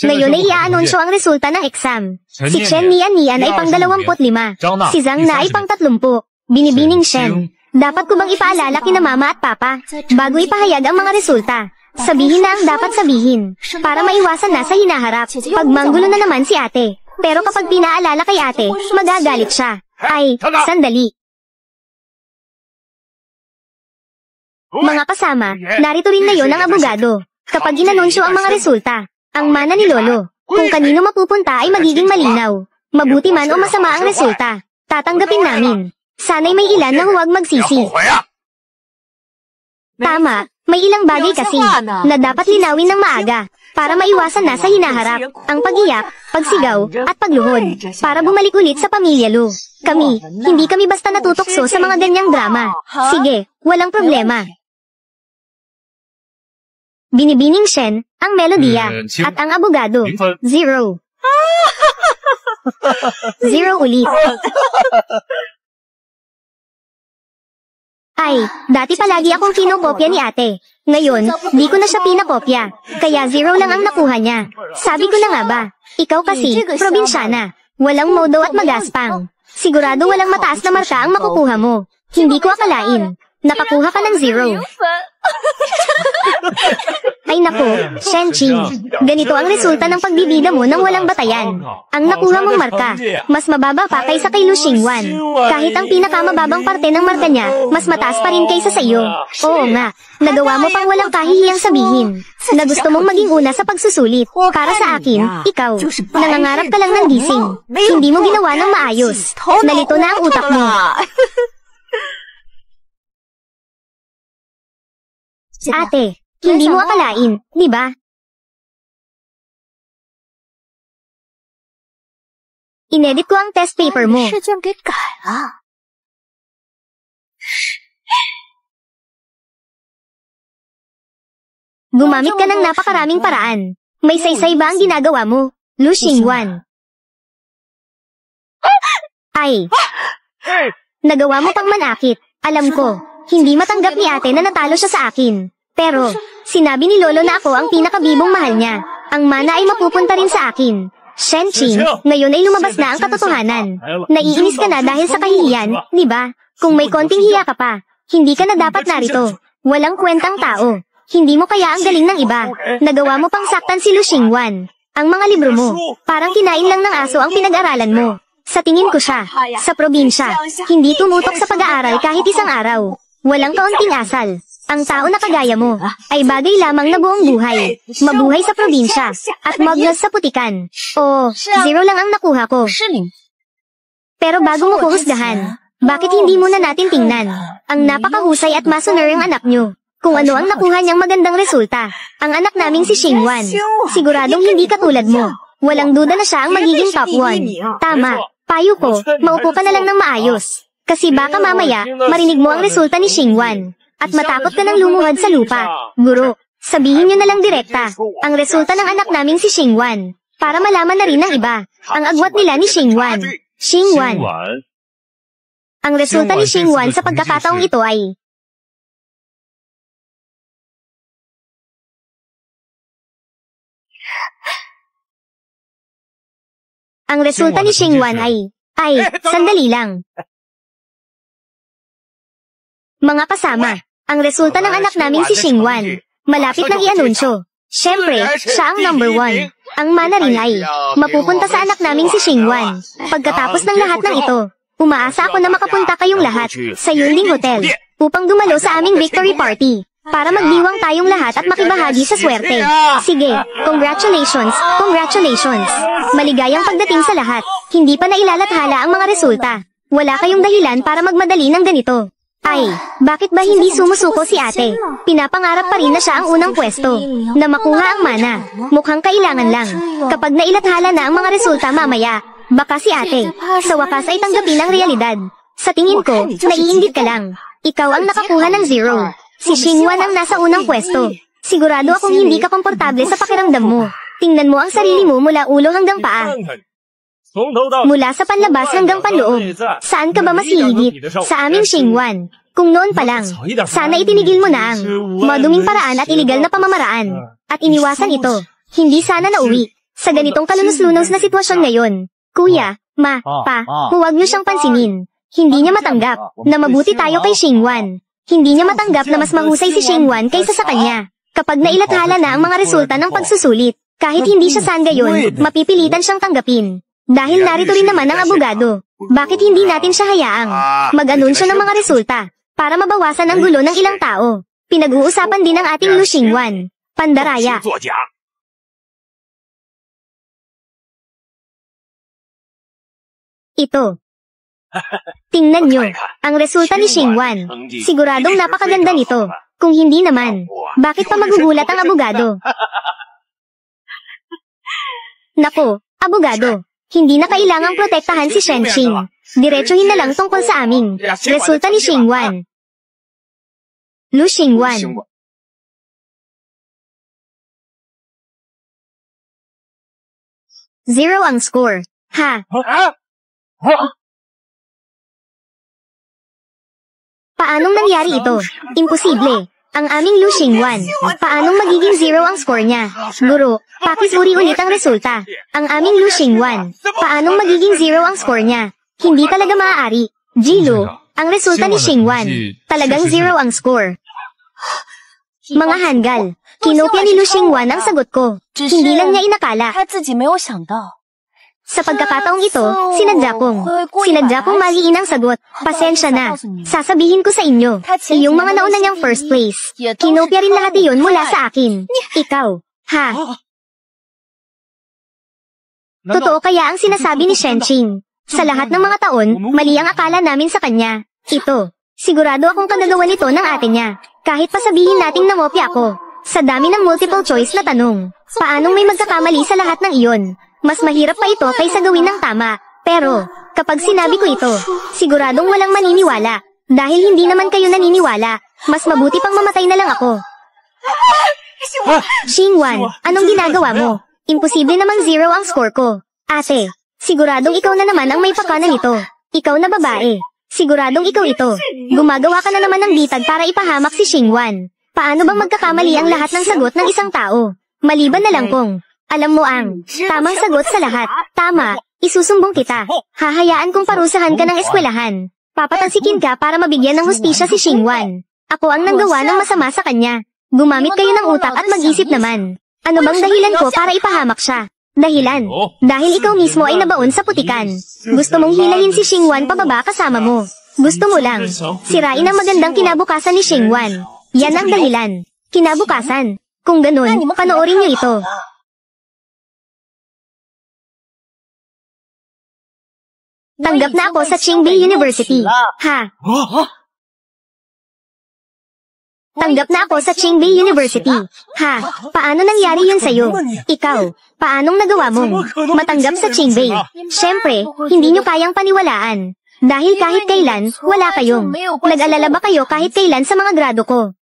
Ngayon ay i-aanunsyo ang resulta ng exam. Si Chen Nian ay pang 25. Si Zhang Na ay pang 30. Binibining Shen. Dapat ko bang ipaalala kina mama at papa, bago ipahayag ang mga resulta? Sabihin na ang dapat sabihin, para maiwasan na sa hinaharap. Pagmanggulo na naman si ate. Pero kapag pinaalala kay ate, magagalit siya. Ay, sandali. Mga kasama, narito rin ngayon ang abogado. Kapag inanunsyo ang mga resulta, ang mana ni Lolo, kung kanino mapupunta ay magiging malinaw. Mabuti man o masama ang resulta, tatanggapin namin. Sana'y may ilan na huwag magsisi. Tama, may ilang bagay kasi, na dapat linawin ng maaga, para maiwasan na sa hinaharap, ang pag-iyak, pagsigaw, at pagluhod, para bumalik ulit sa pamilya Lu. Hindi kami basta natutokso sa mga ganyang drama. Sige, walang problema. Binibining Shen, ang melodiya, at ang abogado, 0. 0 ulit. Ay, dati palagi akong kinokopya ni ate. Ngayon, di ko na siya pinakopya. Kaya 0 lang ang nakuha niya. Sabi ko na nga ba, ikaw kasi, probinsyana. Walang modo at magaspang. Sigurado walang mataas na marka ang makukuha mo. Hindi ko akalain. Nakakuha ka ng 0. Ay naku, Shenqing. Ganito ang resulta ng pagbibida mo nang walang batayan. Ang nakuha mong marka, mas mababa pa kaysa kay Lu Xingwan. Kahit ang pinakamababang parte ng marka niya, mas mataas pa rin kaysa sa iyo. Oo nga, nagawa mo pang walang kahihiyang sabihin, na gusto mong maging una sa pagsusulit. Para sa akin, ikaw, nangangarap ka lang ng gising. Hindi mo ginawa ng maayos. Nalito na ang utak mo. Ate, hindi mo akalain, di ba? Inedit ko ang test paper mo. Gumamit ka ng napakaraming paraan. May saysay ba ang ginagawa mo, Lu Xingwan? Ay! Nagawa mo pang manakit. Alam ko. Hindi matanggap ni ate na natalo siya sa akin. Pero, sinabi ni Lolo na ako ang pinakabibong mahal niya. Ang mana ay mapupunta rin sa akin. Shenqing, ngayon ay lumabas na ang katotohanan. Naiinis ka na dahil sa kahihiyan, di ba? Kung may konting hiya ka pa, hindi ka na dapat narito. Walang kwentang tao. Hindi mo kaya ang galing ng iba. Nagawa mo pang saktan si Lu Xingwan. Ang mga libro mo, parang kinain lang ng aso ang pinag-aralan mo. Sa tingin ko siya, sa probinsya, hindi tumutok sa pag-aaral kahit isang araw. Walang kaunting asal. Ang tao na kagaya mo, ay bagay lamang na buong buhay. Mabuhay sa probinsya, at maglas sa putikan. O, 0 lang ang nakuha ko. Pero bago mo ko husgahan, bakit hindi muna natin tingnan? Ang napakahusay at masoner ang anak nyo. Kung ano ang nakuha niyang magandang resulta. Ang anak naming si Xingwan. Siguradong hindi katulad mo. Walang duda na siya ang magiging top 1. Tama, payo ko, maupo ka na lang ng maayos. Kasi baka mamaya, marinig mo ang resulta ni Xingwan. At matakot ka ng lumuhad sa lupa. Guro, sabihin nyo na lang direkta, ang resulta ng anak naming si Xingwan. Para malaman na rin ng iba, ang agwat nila ni Xingwan. Xingwan. Ang resulta ni Xingwan sa pagkakataong ito ay... Ang resulta ni Xingwan ay... sandali lang. Mga kasama, ang resulta ng anak naming si Xingwan, malapit nang i-anunsyo. Siyempre, siya ang number 1. Ang mana rin ay, mapupunta sa anak naming si Xingwan. Pagkatapos ng lahat ng ito, umaasa ako na makapunta kayong lahat sa Yunling Hotel, upang dumalo sa aming victory party, para magdiwang tayong lahat at makibahagi sa swerte. Sige, congratulations, congratulations. Maligayang pagdating sa lahat, hindi pa nailalathala ang mga resulta. Wala kayong dahilan para magmadali ng ganito. Bakit ba hindi sumusuko si ate? Pinapangarap pa rin na siya ang unang pwesto, na makuha ang mana. Mukhang kailangan lang. Kapag nailathala na ang mga resulta mamaya, baka si ate, sa wakas ay tanggapin ang realidad. Sa tingin ko, naiinggit ka lang. Ikaw ang nakakuha ng 0. Si Xingwan ang nasa unang pwesto. Sigurado akong hindi ka komportable sa pakiramdam mo. Tingnan mo ang sarili mo mula ulo hanggang paa. Mula sa panlabas hanggang panloob. Saan ka ba mas hihigit? Sa aming Xingwan. Kung noon pa lang, sana itinigil mo na ang maduming paraan at iligal na pamamaraan. At iniwasan ito. Hindi sana nauwi. Sa ganitong kalunos-lunos na sitwasyon ngayon. Kuya, huwag niyo siyang pansinin. Hindi niya matanggap na mabuti tayo kay Xingwan. Hindi niya matanggap na mas mahusay si Xingwan kaysa sa kanya. Kapag nailathala na ang mga resulta ng pagsusulit, kahit hindi siya saan gayon, mapipilitan siyang tanggapin. Dahil narito rin naman ang abogado. Bakit hindi natin siya hayaang mag-anunsyo ng mga resulta para mabawasan ang gulo ng ilang tao? Pinag-uusapan din ang ating Lu Xingwan. Pandaraya. Ito. Tingnan nyo, ang resulta ni Xingwan. Siguradong napakaganda nito. Kung hindi naman, bakit pa magugulat ang abogado? Nako, abogado, hindi na kailangang protektahan si Shenqing. Diretsuhin na lang tungkol sa aming resulta ni Xingwan. Lu Xingwan. Zero ang score. Ha? Paanong nangyari ito? Imposible. Ang aming Lu Xingwan. Paanong magiging zero ang score niya? Guro, pakisuri ulit ang resulta. Ang aming Lu Xingwan. Paanong magiging zero ang score niya? Hindi talaga maaari. Jilu, ang resulta ni Xingwan. Talagang zero ang score. Mga hanggal. Kinopya ni Lu Xingwan ang sagot ko. Hindi lang niya inakala. Sa pagkakataong ito, sinadya kong maliin ang sagot. Pasensya na. Sasabihin ko sa inyo, iyong mga nauna niyang first place. Kinopya rin lahat iyon mula sa akin. Ikaw, ha? Totoo kaya ang sinasabi ni Shenqing? Sa lahat ng mga taon, mali ang akala namin sa kanya. Ito, sigurado akong kagagawa nito ng ate niya. Kahit pa sabihin nating namopya ako. Sa dami ng multiple choice na tanong, paanong may magkakamali sa lahat ng iyon? Mas mahirap pa ito kaysa gawin ng tama. Pero, kapag sinabi ko ito, siguradong walang maniniwala. Dahil hindi naman kayo naniniwala, mas mabuti pang mamatay na lang ako. Xingwan, anong ginagawa mo? Imposible namang zero ang score ko. Ate, siguradong ikaw na naman ang may pakana nito. Ikaw na babae. Siguradong ikaw ito. Gumagawa ka na naman ng bitag para ipahamak si Xingwan. Paano bang magkakamali ang lahat ng sagot ng isang tao? Maliban na lang kung alam mo ang tamang sagot sa lahat. Tama, isusumbong kita. Hahayaan kong parusahan ka ng eskwelahan. Papatansikin ka para mabigyan ng hustisya si Xingwan. Ako ang nanggawa ng masama sa kanya. Gumamit kayo ng utak at mag-isip naman. Ano bang dahilan ko para ipahamak siya? Dahilan. Dahil ikaw mismo ay nabaon sa putikan. Gusto mong hilahin si Xingwan pababa kasama mo. Gusto mo lang sirain ang magandang kinabukasan ni Xingwan. Yan ang dahilan. Kinabukasan. Kung ganun, panoorin niyo ito. Tanggap na ako sa Qingbei University. Ha? Tanggap na ako sa Qingbei University. Ha? Paano nangyari yun sa'yo? Ikaw, paanong nagawa mong matanggap sa Qingbei? Siyempre, hindi nyo kayang paniwalaan. Dahil kahit kailan, wala kayong nag-alala ba kayo kahit kailan sa mga grado ko?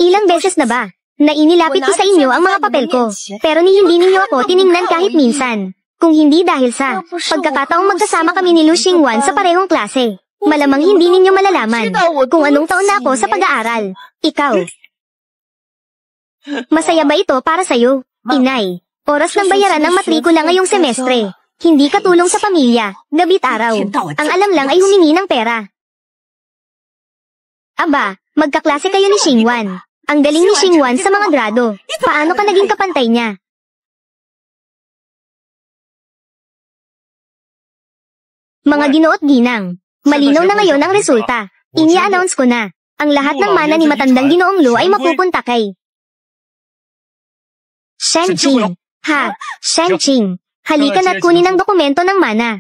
Ilang beses na ba na inilapit ko sa inyo ang mga papel ko, pero hindi ninyo ako tiningnan kahit minsan. Kung hindi dahil sa pagkakataong magkasama kami ni Lu Xingwan sa parehong klase, malamang hindi ninyo malalaman kung anong taon na ako sa pag-aaral. Ikaw, masaya ba ito para sa'yo? Inay, oras ng bayaran ng matrikula ngayong semestre. Hindi katulong sa pamilya, gabit araw. Ang alam lang ay humingi ng pera. Aba, magkaklase kayo ni Xingwan. Ang galing ni Xingwan sa mga grado. Paano ka naging kapantay niya? Mga ginoot ginang, malinaw na ngayon ang resulta. Inia-announce ko na. Ang lahat ng mana ni matandang Ginoong Lu ay mapupunta kay Shenqing. Ha, Shenqing. Halika na't kunin ang dokumento ng mana.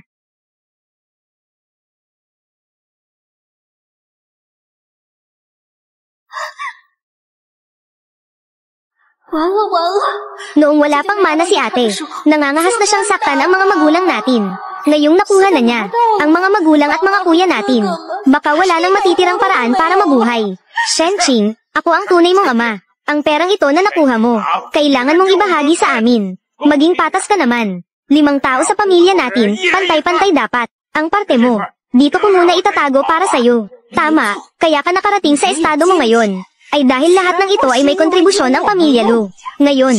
Noong wala pang mana si ate, nangangahas na siyang saktan ang mga magulang natin. Ngayong nakuha na niya ang mga magulang at mga kuya natin. Baka wala nang matitirang paraan para mabuhay. Shenqing, Ako ang tunay mong ama. Ang perang ito na nakuha mo, kailangan mong ibahagi sa amin. Maging patas ka naman. 5 tao sa pamilya natin, pantay-pantay dapat. Ang parte mo, dito ko muna itatago para sa'yo. Tama, kaya ka nakarating sa estado mo ngayon. Ay dahil lahat ng ito ay may kontribusyon ng pamilya Lu. Ngayon,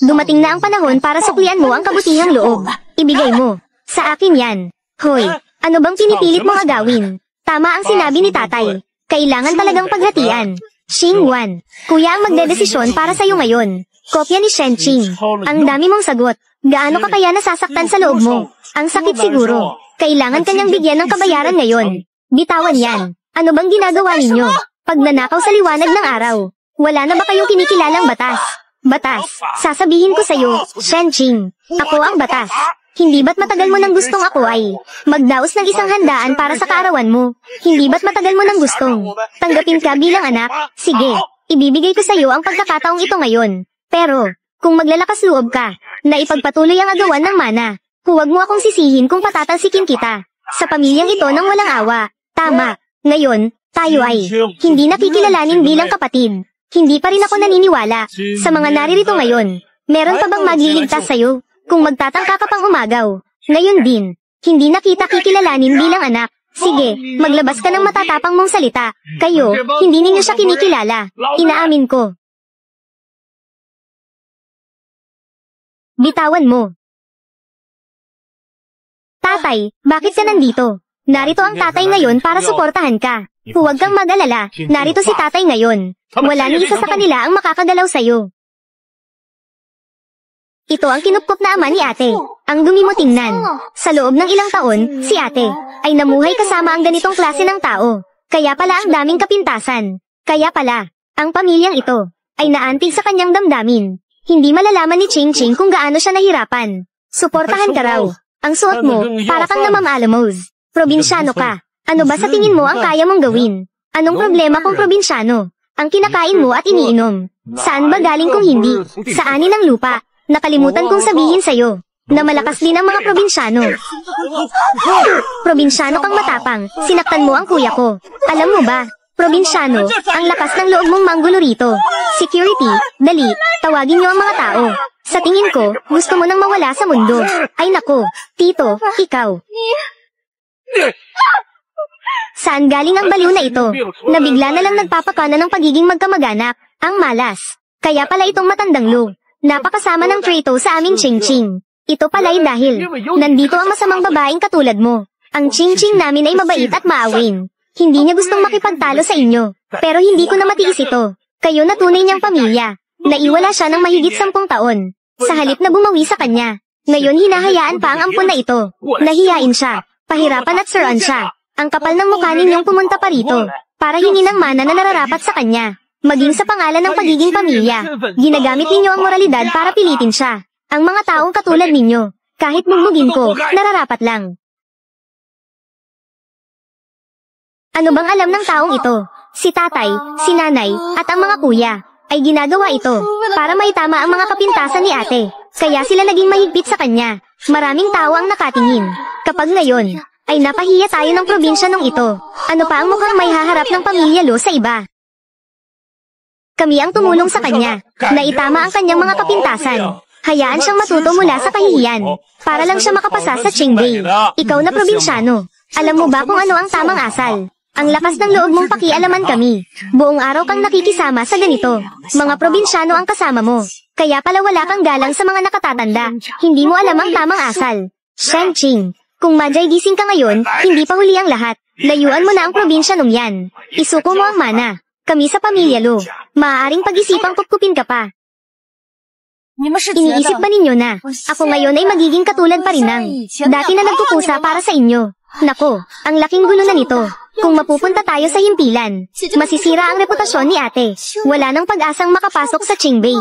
dumating na ang panahon para suklian mo ang kabutihang loob. Ibigay mo. Sa akin yan. Hoy, ano bang pinipilit mong agawin? Tama ang sinabi ni tatay. Kailangan talagang paghatian. Xingwan, kuya ang magdedesisyon para sa'yo ngayon. Kopya ni Shenqing. Ang dami mong sagot. Gaano ka kaya nasasaktan sa loob mo? Ang sakit siguro. Kailangan kanyang bigyan ng kabayaran ngayon. Bitawan yan. Ano bang ginagawa ninyo? Pagnanakaw sa liwanag ng araw. Wala na ba kayong kinikilalang batas? Batas. Sasabihin ko sa'yo, Shenqing. Ako ang batas. Hindi ba't matagal mo nang gustong ako ay magdaos ng isang handaan para sa kaarawan mo? Hindi ba't matagal mo nang gustong tanggapin ka bilang anak? Sige, ibibigay ko sa iyo ang pagkakataong ito ngayon. Pero, kung maglalakas loob ka, na ipagpatuloy ang agawan ng mana, huwag mo akong sisihin kung patatalsikin kita. Sa pamilyang ito nang walang awa. Tama, ngayon, tayo ay hindi nakikilalanin bilang kapatid. Hindi pa rin ako naniniwala sa mga naririto ngayon. Meron pa bang magliligtas sa'yo? Kung magtatangka ka pang umagaw, ngayon din, hindi na kita kikilalanin bilang anak. Sige, maglabas ka ng matatapang mong salita. Kayo, hindi ninyo siya kinikilala. Inaamin ko. Bitawan mo. Tatay, bakit ka nandito? Narito ang tatay ngayon para suportahan ka. Huwag kang mag-alala, narito si tatay ngayon. Wala ni isa sa kanila ang makakagalaw sa'yo. Ito ang kinupkop na ama ni ate. Ang dumi mo tingnan. Sa loob ng ilang taon, si ate ay namuhay kasama ang ganitong klase ng tao. Kaya pala ang daming kapintasan. Kaya pala, ang pamilyang ito ay naantig sa kanyang damdamin. Hindi malalaman ni Ching Ching kung gaano siya nahirapan. Suportahan ka raw. Ang suot mo, para kang namamalamoz. Probinsyano ka. Ano ba sa tingin mo ang kaya mong gawin? Anong problema kung probinsyano? Ang kinakain mo at iniinom. Saan ba galing kung hindi? Sa ani ng lupa. Nakalimutan kong sabihin sa'yo, na malakas din ang mga probinsyano. Probinsyano kang matapang, sinaktan mo ang kuya ko. Alam mo ba, probinsyano, ang lakas ng loob mong manggulo rito. Security, dali, tawagin niyo ang mga tao. Sa tingin ko, gusto mo nang mawala sa mundo. Ay nako, tito, ikaw. Saan galing ang baliw na ito? Nabigla na lang nagpapakana ng pagiging magkamag-anak, ang malas. Kaya pala itong matandang Lu. Napakasama ng trito sa aming Ching Ching. Ito pala'y dahil nandito ang masamang babaeng katulad mo. Ang Ching Ching namin ay mabait at maawin. Hindi niya gustong makipagtalo sa inyo. Pero hindi ko na matiis ito. Kayo na tunay niyang pamilya. Naiwala siya ng mahigit 10 taon. Sa halip na bumawi sa kanya. Ngayon hinahayaan pa ang ampon na ito. Nahiyain siya. Pahirapan at suran siya. Ang kapal ng mukha ninyong pumunta pa rito. Para hingin ang mana na nararapat sa kanya. Maging sa pangalan ng pagiging pamilya, ginagamit ninyo ang moralidad para pilitin siya. Ang mga taong katulad ninyo, kahit bugbugin ko, nararapat lang. Ano bang alam ng taong ito? Si tatay, si nanay, at ang mga kuya, ay ginagawa ito, para maitama ang mga kapintasan ni ate. Kaya sila naging mahigpit sa kanya. Maraming tao ang nakatingin. Kapag ngayon, ay napahiya tayo ng probinsya nung ito. Ano pa ang mukhang may haharap ng pamilya Lu sa iba? Kami ang tumulong sa kanya, na itama ang kanyang mga kapintasan. Hayaan siyang matuto mula sa kahihiyan, para lang siya makapasa sa Qingbei. Ikaw na probinsyano, alam mo ba kung ano ang tamang asal? Ang lakas ng loob mong pakialaman kami. Buong araw kang nakikisama sa ganito. Mga probinsyano ang kasama mo. Kaya pala wala kang galang sa mga nakatatanda. Hindi mo alam ang tamang asal. Shenqing, kung madyay gising ka ngayon, hindi pa huli ang lahat. Layuan mo na ang probinsyanong yan. Isuko mo ang mana. Kami sa pamilya Lu, maaaring pag-isipang kupkupin ka pa. Iniisip ba ninyo na, ako ngayon ay magiging katulad pa rin ng dati na nagkukusa para sa inyo? Nako, ang laking gulo na nito. Kung mapupunta tayo sa himpilan, masisira ang reputasyon ni ate. Wala nang pag-asang makapasok sa Qingbei.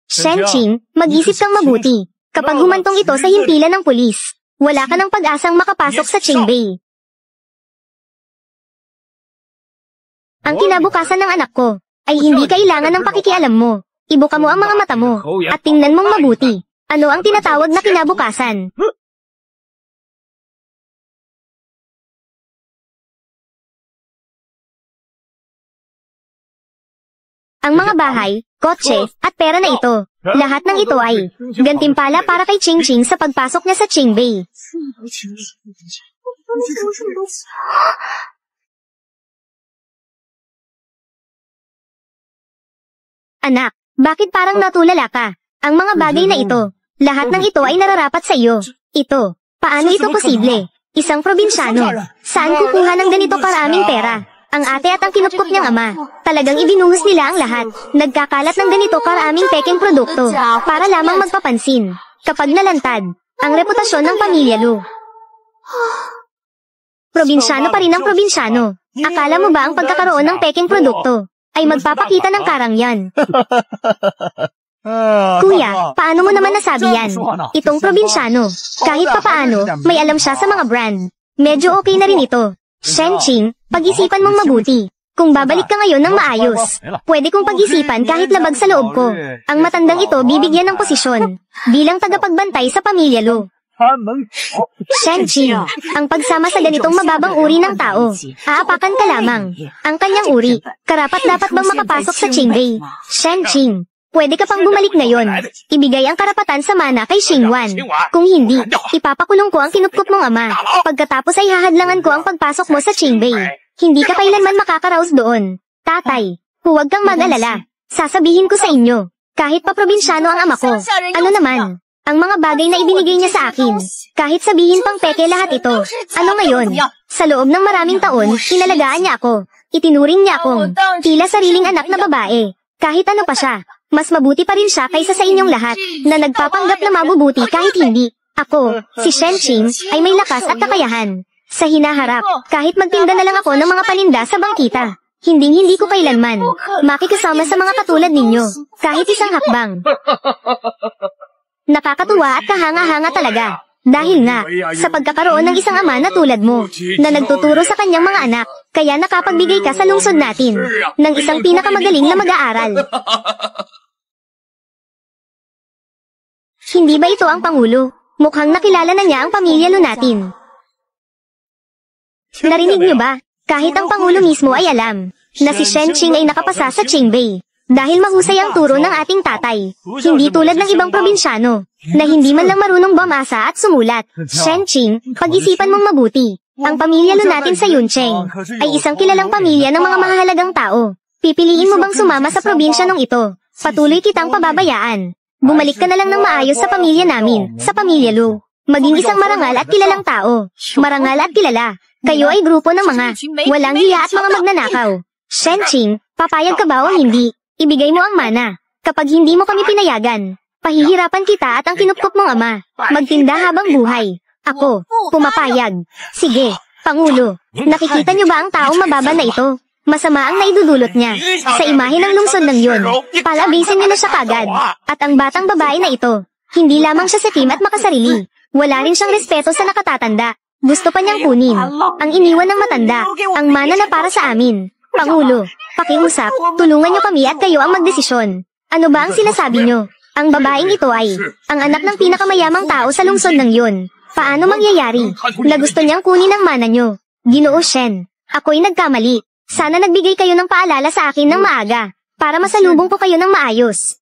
Shenqing, mag-isip kang mabuti. Kapag humantong ito sa himpilan ng pulis, wala ka nang pag-asang makapasok sa Qingbei. Ang kinabukasan ng anak ko ay hindi kailangan ng pakikialam mo. Ibuka mo ang mga mata mo at tingnan mong mabuti. Ano ang tinatawag na kinabukasan? Ang mga bahay, kotse, at pera na ito. Lahat ng ito ay gantimpala para kay Ching Ching sa pagpasok niya sa Qingbei. Anak, bakit parang natulala ka? Ang mga bagay na ito, lahat ng ito ay nararapat sa iyo. Ito, paano ito posible? Isang probinsyano. Saan kukuha ng ganito karaming pera? Ang ate at ang kinupkop niyang ama, talagang ibinuhos nila ang lahat. Nagkakalat ng ganito karaming peking produkto, para lamang magpapansin. Kapag nalantad, ang reputasyon ng pamilya Lu. Probinsyano pa rin ang probinsyano. Akala mo ba ang pagkakaroon ng peking produkto ay magpapakita ng karangyan? Kuya, paano mo naman nasabi yan? Itong probinsyano, kahit papaano, may alam siya sa mga brand. Medyo okay na rin ito. Shenqing, pag-isipan mong mabuti. Kung babalik ka ngayon ng maayos, pwede kong pag-isipan kahit labag sa loob ko. Ang matandang ito bibigyan ng posisyon bilang tagapagbantay sa pamilya Lu. Shenqing, ang pagsama sa ganitong mababang uri ng tao, aapakan ka lamang. Ang kanyang uri, karapat-dapat bang makapasok sa Qingbei? Shenqing, pwede ka pang bumalik ngayon. Ibigay ang karapatan sa mana kay Xingwan. Kung hindi, ipapakulong ko ang kinupkop mong ama. Pagkatapos ay hahadlangan ko ang pagpasok mo sa Qingbei. Hindi ka kailanman makakaraos doon. Tatay, huwag kang mag-alala. Sasabihin ko sa inyo, kahit pa probinsyano ang ama ko, ano naman, ang mga bagay na ibinigay niya sa akin, kahit sabihin pang peke lahat ito, ano ngayon? Sa loob ng maraming taon, inalagaan niya ako. Itinuring niya akong tila sariling anak na babae. Kahit ano pa siya, mas mabuti pa rin siya kaysa sa inyong lahat, na nagpapanggap na mabubuti kahit hindi. Ako, si Shenqing, ay may lakas at kakayahan. Sa hinaharap, kahit magtinda na lang ako ng mga paninda sa bangkita, hindi ko kailanman makikisama sa mga katulad ninyo, kahit isang hakbang. Nakakatuwa at kahanga-hanga talaga. Dahil nga, sa pagkakaroon ng isang ama na tulad mo, na nagtuturo sa kanyang mga anak, kaya nakapagbigay ka sa lungsod natin, ng isang pinakamagaling na mag-aaral. Hindi ba ito ang Pangulo? Mukhang nakilala na niya ang pamilya Lu natin. Narinig niyo ba? Kahit ang Pangulo mismo ay alam, na si Shenqing ay nakapasa sa Qingbei. Dahil mahusay ang turo ng ating tatay, hindi tulad ng ibang probinsyano, na hindi man lang marunong bumasa at sumulat. Shenqing, pag-isipan mong mabuti. Ang pamilya Lu natin sa Yuncheng, ay isang kilalang pamilya ng mga mahalagang tao. Pipiliin mo bang sumama sa probinsya nung ito? Patuloy kitang pababayaan. Bumalik ka na lang ng maayos sa pamilya namin, sa pamilya Lu. Maging isang marangal at kilalang tao. Marangal at kilala. Kayo ay grupo ng mga walang hiya at mga magnanakaw. Shenqing, papayag ka ba o hindi? Ibigay mo ang mana. Kapag hindi mo kami pinayagan, pahihirapan kita at ang kinupkop mong ama. Magtinda habang buhay. Ako, pumapayag. Sige, Pangulo, nakikita niyo ba ang taong mababa na ito? Masama ang naidudulot niya. Sa imahe ng lungsod ng yun, palabisin niyo na siya kagad. At ang batang babae na ito, hindi lamang siya sakim at makasarili. Wala rin siyang respeto sa nakatatanda. Gusto pa niyang kunin ang iniwan ng matanda, ang mana na para sa amin. Pangulo, pakiusap, tulungan niyo kami at kayo ang magdesisyon. Ano ba ang sinasabi niyo? Ang babaeng ito ay ang anak ng pinakamayamang tao sa lungsod ng yun. Paano mangyayari na gusto niyang kunin ang mana niyo? Ginoo Shen, ako'y nagkamali. Sana nagbigay kayo ng paalala sa akin ng maaga, para masalubong ko kayo ng maayos.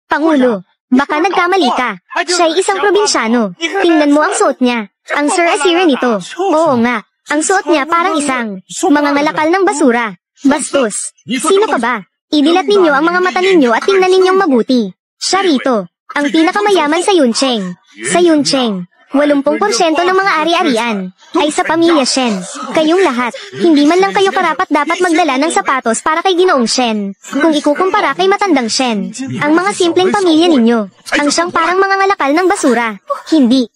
Pangulo, baka nagkamali ka. Siya ay isang probinsyano. Tingnan mo ang suot niya. Ang Sir Asira nito. Oo nga, ang suot niya parang isang mangangalakal ng basura. Bastos. Sino ka ba? Idilat ninyo ang mga mata ninyo at tingnan ninyong mabuti. Siya rito, ang pinakamayaman sa Yuncheng. Sa Yuncheng, 80% ng mga ari-arian ay sa pamilya Shen. Kayong lahat, hindi man lang kayo karapat dapat magdala ng sapatos para kay Ginoong Shen. Kung ikukumpara kay matandang Shen, ang mga simpleng pamilya ninyo, ang siyang parang mga ngalakal ng basura. Hindi.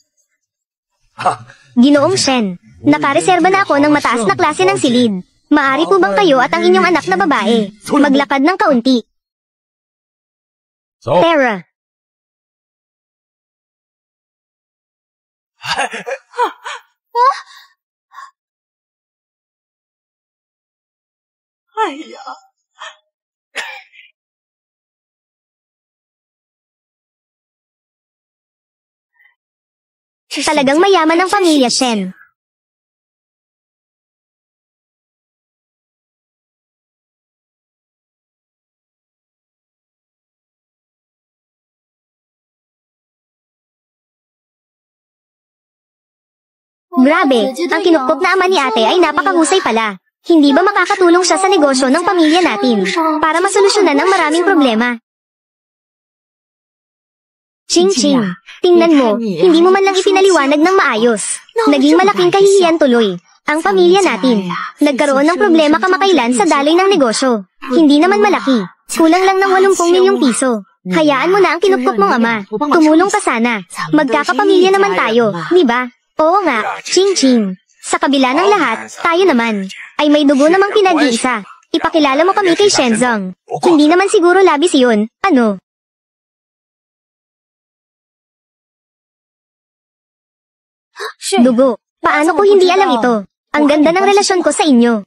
Ginoong Shen, nakareserba na ako ng mataas na klase ng silid. Maari po bang kayo at ang inyong anak na babae maglakad ng kaunti? Tara. Talagang mayaman ang pamilya Shen. Grabe, ang kinupkop na ama ni ate ay napakahusay pala. Hindi ba makakatulong siya sa negosyo ng pamilya natin para masolusyonan ang maraming problema? Ching-ching, tingnan mo, hindi mo man lang ipinaliwanag ng maayos. Naging malaking kahihiyan tuloy. Ang pamilya natin, nagkaroon ng problema kamakailan sa daloy ng negosyo. Hindi naman malaki, kulang lang ng 80 milyong piso. Hayaan mo na ang kinupkop mong ama. Tumulong ka sana. Magkakapamilya naman tayo, di ba? Oo nga, ching-ching. Sa kabila ng lahat, tayo naman, ay may dugo namang pinag-iisa. Ipakilala mo kami kay Shenzong. Hindi naman siguro labis yun, ano? Dugo, paano ko hindi alam ito? Ang ganda ng relasyon ko sa inyo.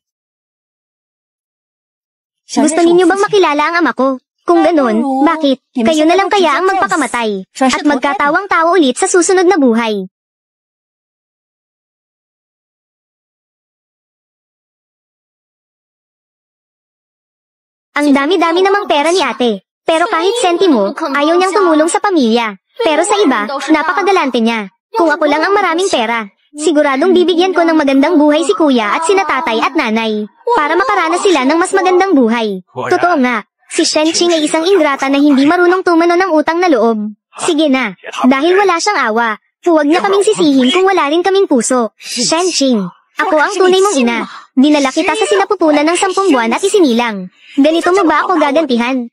Gusto ninyo bang makilala ang ama ko? Kung ganon, bakit? Kayo na lang kaya ang magpakamatay at magkatawang-tao ulit sa susunod na buhay. Ang dami-dami namang pera ni ate. Pero kahit sentimo, ayaw niyang tumulong sa pamilya. Pero sa iba, napakagalante niya. Kung ako lang ang maraming pera, siguradong bibigyan ko ng magandang buhay si kuya at sina tatay at nanay, para makaranas sila ng mas magandang buhay. Totoo nga, si Shenching ay isang ingrata na hindi marunong tumano ng utang na loob. Sige na, dahil wala siyang awa, huwag na kaming sisihin kung wala rin kaming puso. Shenching, ako ang tunay mong ina. Dinala kita sa sinapupunan ng 10 buwan at isinilang. Ganito mo ba ako gagantihan?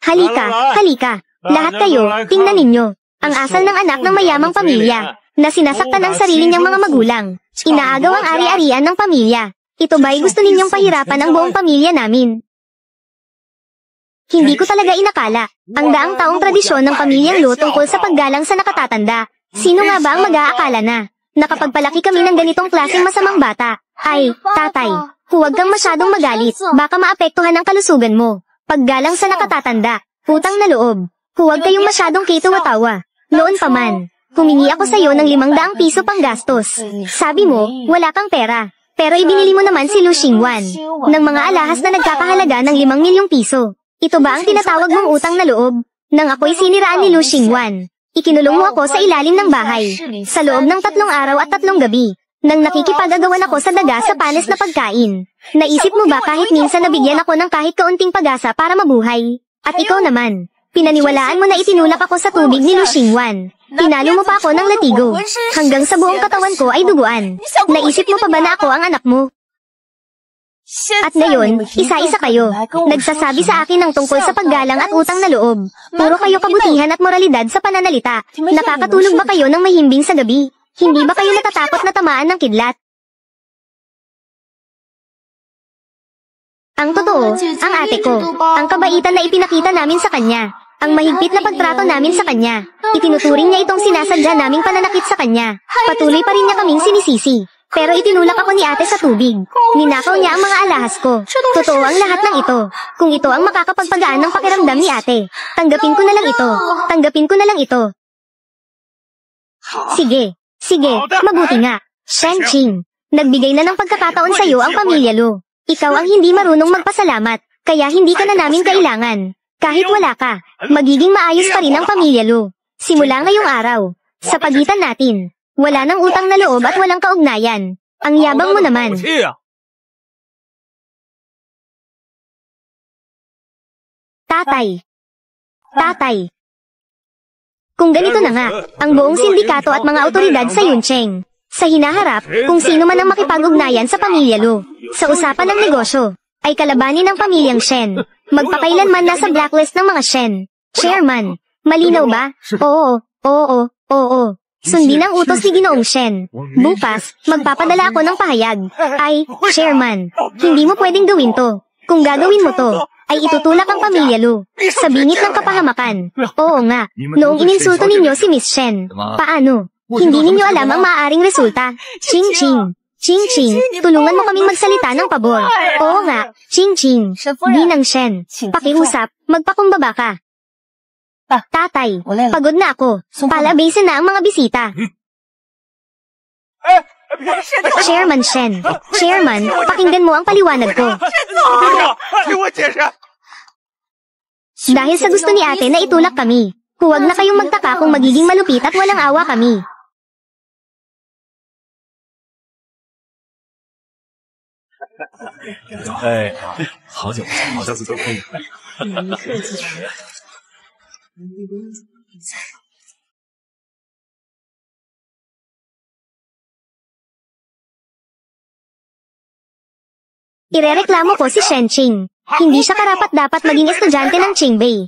Halika, halika. Lahat kayo, tingnan ninyo. Ang asal ng anak ng mayamang pamilya, na sinasaktan ang sarili niyang mga magulang. Inaagaw ang ari-arian ng pamilya. Ito ba'y gusto ninyong pahirapan ang buong pamilya namin? Hindi ko talaga inakala ang daang taong tradisyon ng pamilyang Lo tungkol sa paggalang sa nakatatanda. Sino nga ba ang mag-aakala na nakapagpalaki kami ng ganitong klaseng masamang bata? Ay, tatay, huwag kang masyadong magalit. Baka maapektuhan ang kalusugan mo. Paggalang sa nakatatanda, utang na loob. Huwag kayong masyadong kituwa-tawa. Noon pa man, humingi ako sa iyo ng 500 piso pang gastos. Sabi mo, wala kang pera. Pero ibinili mo naman si Lu Xingwan ng mga alahas na nagkakahalaga ng 5 milyong piso. Ito ba ang tinatawag mong utang na loob? Nang ako'y siniraan ni Lu Xingwan, ikinulong mo ako sa ilalim ng bahay, sa loob ng 3 araw at 3 gabi, nang nakikipag-agawan ako sa daga sa panis na pagkain. Naisip mo ba kahit minsan nabigyan ako ng kahit kaunting pag-asa para mabuhay? At ikaw naman, pinaniwalaan mo na itinulak ako sa tubig ni Lu Xingwan. Tinalo mo pa ako ng latigo. Hanggang sa buong katawan ko ay duguan. Naisip mo pa ba na ako ang anak mo? At ngayon, isa-isa kayo. Nagsasabi sa akin ng tungkol sa paggalang at utang na loob. Puro kayo kabutihan at moralidad sa pananalita. Nakakatulog ba kayo ng mahimbing sa gabi? Hindi ba kayo natatakot na tamaan ng kidlat? Ang totoo, ang ate ko, ang kabaitan na ipinakita namin sa kanya. Ang mahigpit na pagtrato namin sa kanya. Itinuturing niya itong sinasadya naming pananakit sa kanya. Patuloy pa rin niya kaming sinisisi. Pero itinulak ako ni ate sa tubig. Ninakaw niya ang mga alahas ko. Totoo ang lahat ng ito. Kung ito ang makakapagpagaan ng pakiramdam ni ate, tanggapin ko na lang ito. Tanggapin ko na lang ito. Sige, sige, mabuti nga. Shenching, nagbigay na ng pagkakataon sa iyo ang pamilya Lu. Ikaw ang hindi marunong magpasalamat, kaya hindi ka na namin kailangan. Kahit wala ka, magiging maayos pa rin ang pamilya Lu. Simula ngayong araw, sa pagitan natin, wala nang utang na loob at walang kaugnayan. Ang yabang mo naman. Tatay. Tatay. Kung ganito na nga, ang buong sindikato at mga otoridad sa Yuncheng, sa hinaharap, kung sino man ang makipag-ugnayan sa pamilya Lu, sa usapan ng negosyo, ay kalabanin ng pamilyang Shen. Magpakailanman nasa blacklist ng mga Shen. Chairman, malinaw ba? Oo. Sundin ang utos ni Ginoong Shen. Bukas, magpapadala ako ng pahayag. Ay, Chairman, hindi mo pwedeng gawin to. Kung gagawin mo to, ay itutulak ang pamilya Lu sa bingit ng kapahamakan. Oo nga, noong ininsulto ninyo si Miss Shen, paano? Hindi ninyo alam ang maaaring resulta. Ching-ching. Ching-ching, tulungan mo kaming magsalita ng pabor. Oo nga, Ching-ching. Ginang Shen, pakiusap, magpakumbaba ka. Tatay, pagod na ako. Palabasin na ang mga bisita. Chairman Shen, Chairman, pakinggan mo ang paliwanag ko. Dahil sa gusto ni ate na itulak kami, huwag na kayong magtaka kung magiging malupit at walang awa kami. 哎，好久不见，好像是都可以。客气什么？Irereklamo ko si Shenqing. Hindi siya karapat-dapat maging estudyante ng Qingbei.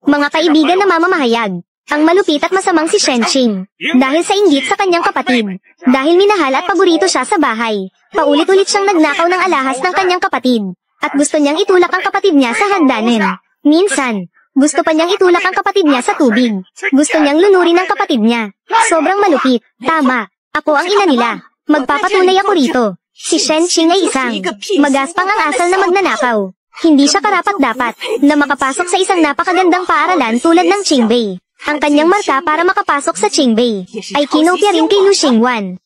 Mga kaibigan na mamamahayag. Ang malupit at masamang si Shenqing. Dahil sa inggit sa kanyang kapatid. Dahil minahal at paborito siya sa bahay. Paulit-ulit siyang nagnakaw ng alahas ng kanyang kapatid. At gusto niyang itulak ang kapatid niya sa hagdanan. Minsan, gusto pa niyang itulak ang kapatid niya sa tubig. Gusto niyang lunurin ang kapatid niya. Sobrang malupit. Tama. Ako ang ina nila. Magpapatunay ako rito. Si Shenqing ay isang magaspang ang asal na magnanakaw. Hindi siya karapat-dapat na makapasok sa isang napakagandang paaralan tulad ng Qingbei. Ang kanyang marka para makapasok sa Qingbei ay kinopya rin kay Lu Xingwan.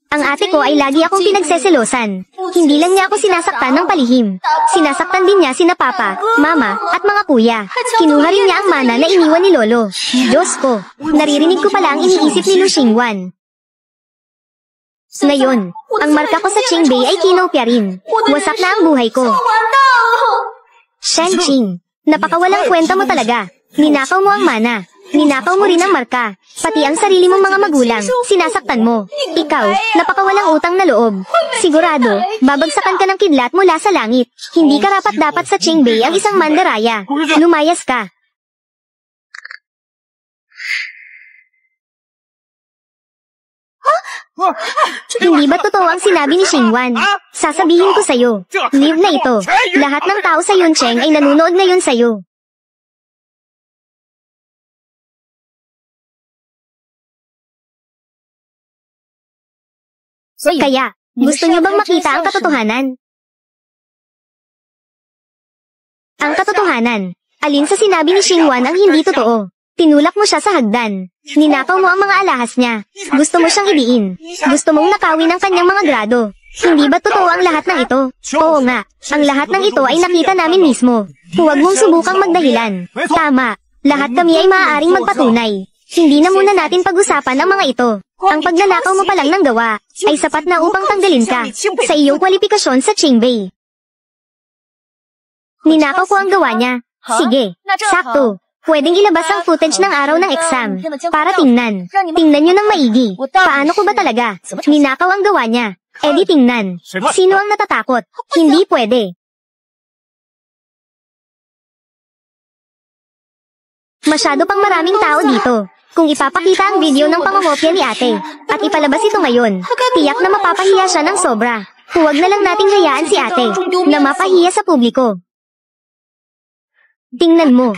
Ang ate ko ay lagi akong pinagseselosan. Hindi lang niya ako sinasaktan ng palihim. Sinasaktan din niya sina papa, mama, at mga kuya. Kinuha rin niya ang mana na iniwan ni Lolo. Diyos ko, naririnig ko pala ang iniisip ni Lu Xingwan. Ngayon, ang marka ko sa Qingbei ay kinopya rin. Wasak na ang buhay ko. Shenqing, napakawalang kwenta mo talaga. Ninakaw mo ang mana. Ninakaw mo rin ang marka. Pati ang sarili mong mga magulang, sinasaktan mo. Ikaw, napakawalang utang na loob. Sigurado, babagsakan ka ng kidlat mula sa langit. Hindi karapat-dapat sa Qingbei ang isang mandaraya. Lumayas ka. Hindi ba totoo ang sinabi ni Xingwan? Sasabihin ko sa'yo. Live na ito. Lahat ng tao sa Yuncheng ay nanunood ngayon sa'yo. Kaya, gusto niyo bang makita ang katotohanan? Ang katotohanan. Alin sa sinabi ni Xingwan ang hindi totoo? Tinulak mo siya sa hagdan. Ninakaw mo ang mga alahas niya. Gusto mo siyang ibiin. Gusto mong nakawin ang kanyang mga grado. Hindi ba totoo ang lahat ng ito? Oo nga. Ang lahat ng ito ay nakita namin mismo. Huwag mong subukang magdahilan. Tama. Lahat kami ay maaaring magpatunay. Hindi na muna natin pag-usapan ang mga ito. Ang pagnanakaw mo pa lang ng gawa ay sapat na upang tanggalin ka sa iyong kwalifikasyon sa Qingbei. Ninakaw ko ang gawa niya. Sige. Sakto. Pwedeng ilabas ang footage ng araw ng exam para tingnan. Tingnan nyo ng maigi. Paano ko ba talaga? Ninakaw ang gawa niya. E di tingnan. Sino ang natatakot? Hindi pwede. Masyado pang maraming tao dito. Kung ipapakita ang video ng pangungopya ni ate at ipalabas ito ngayon, tiyak na mapapahiya siya ng sobra. Huwag na lang nating hayaan si ate na mapahiya sa publiko. Tingnan mo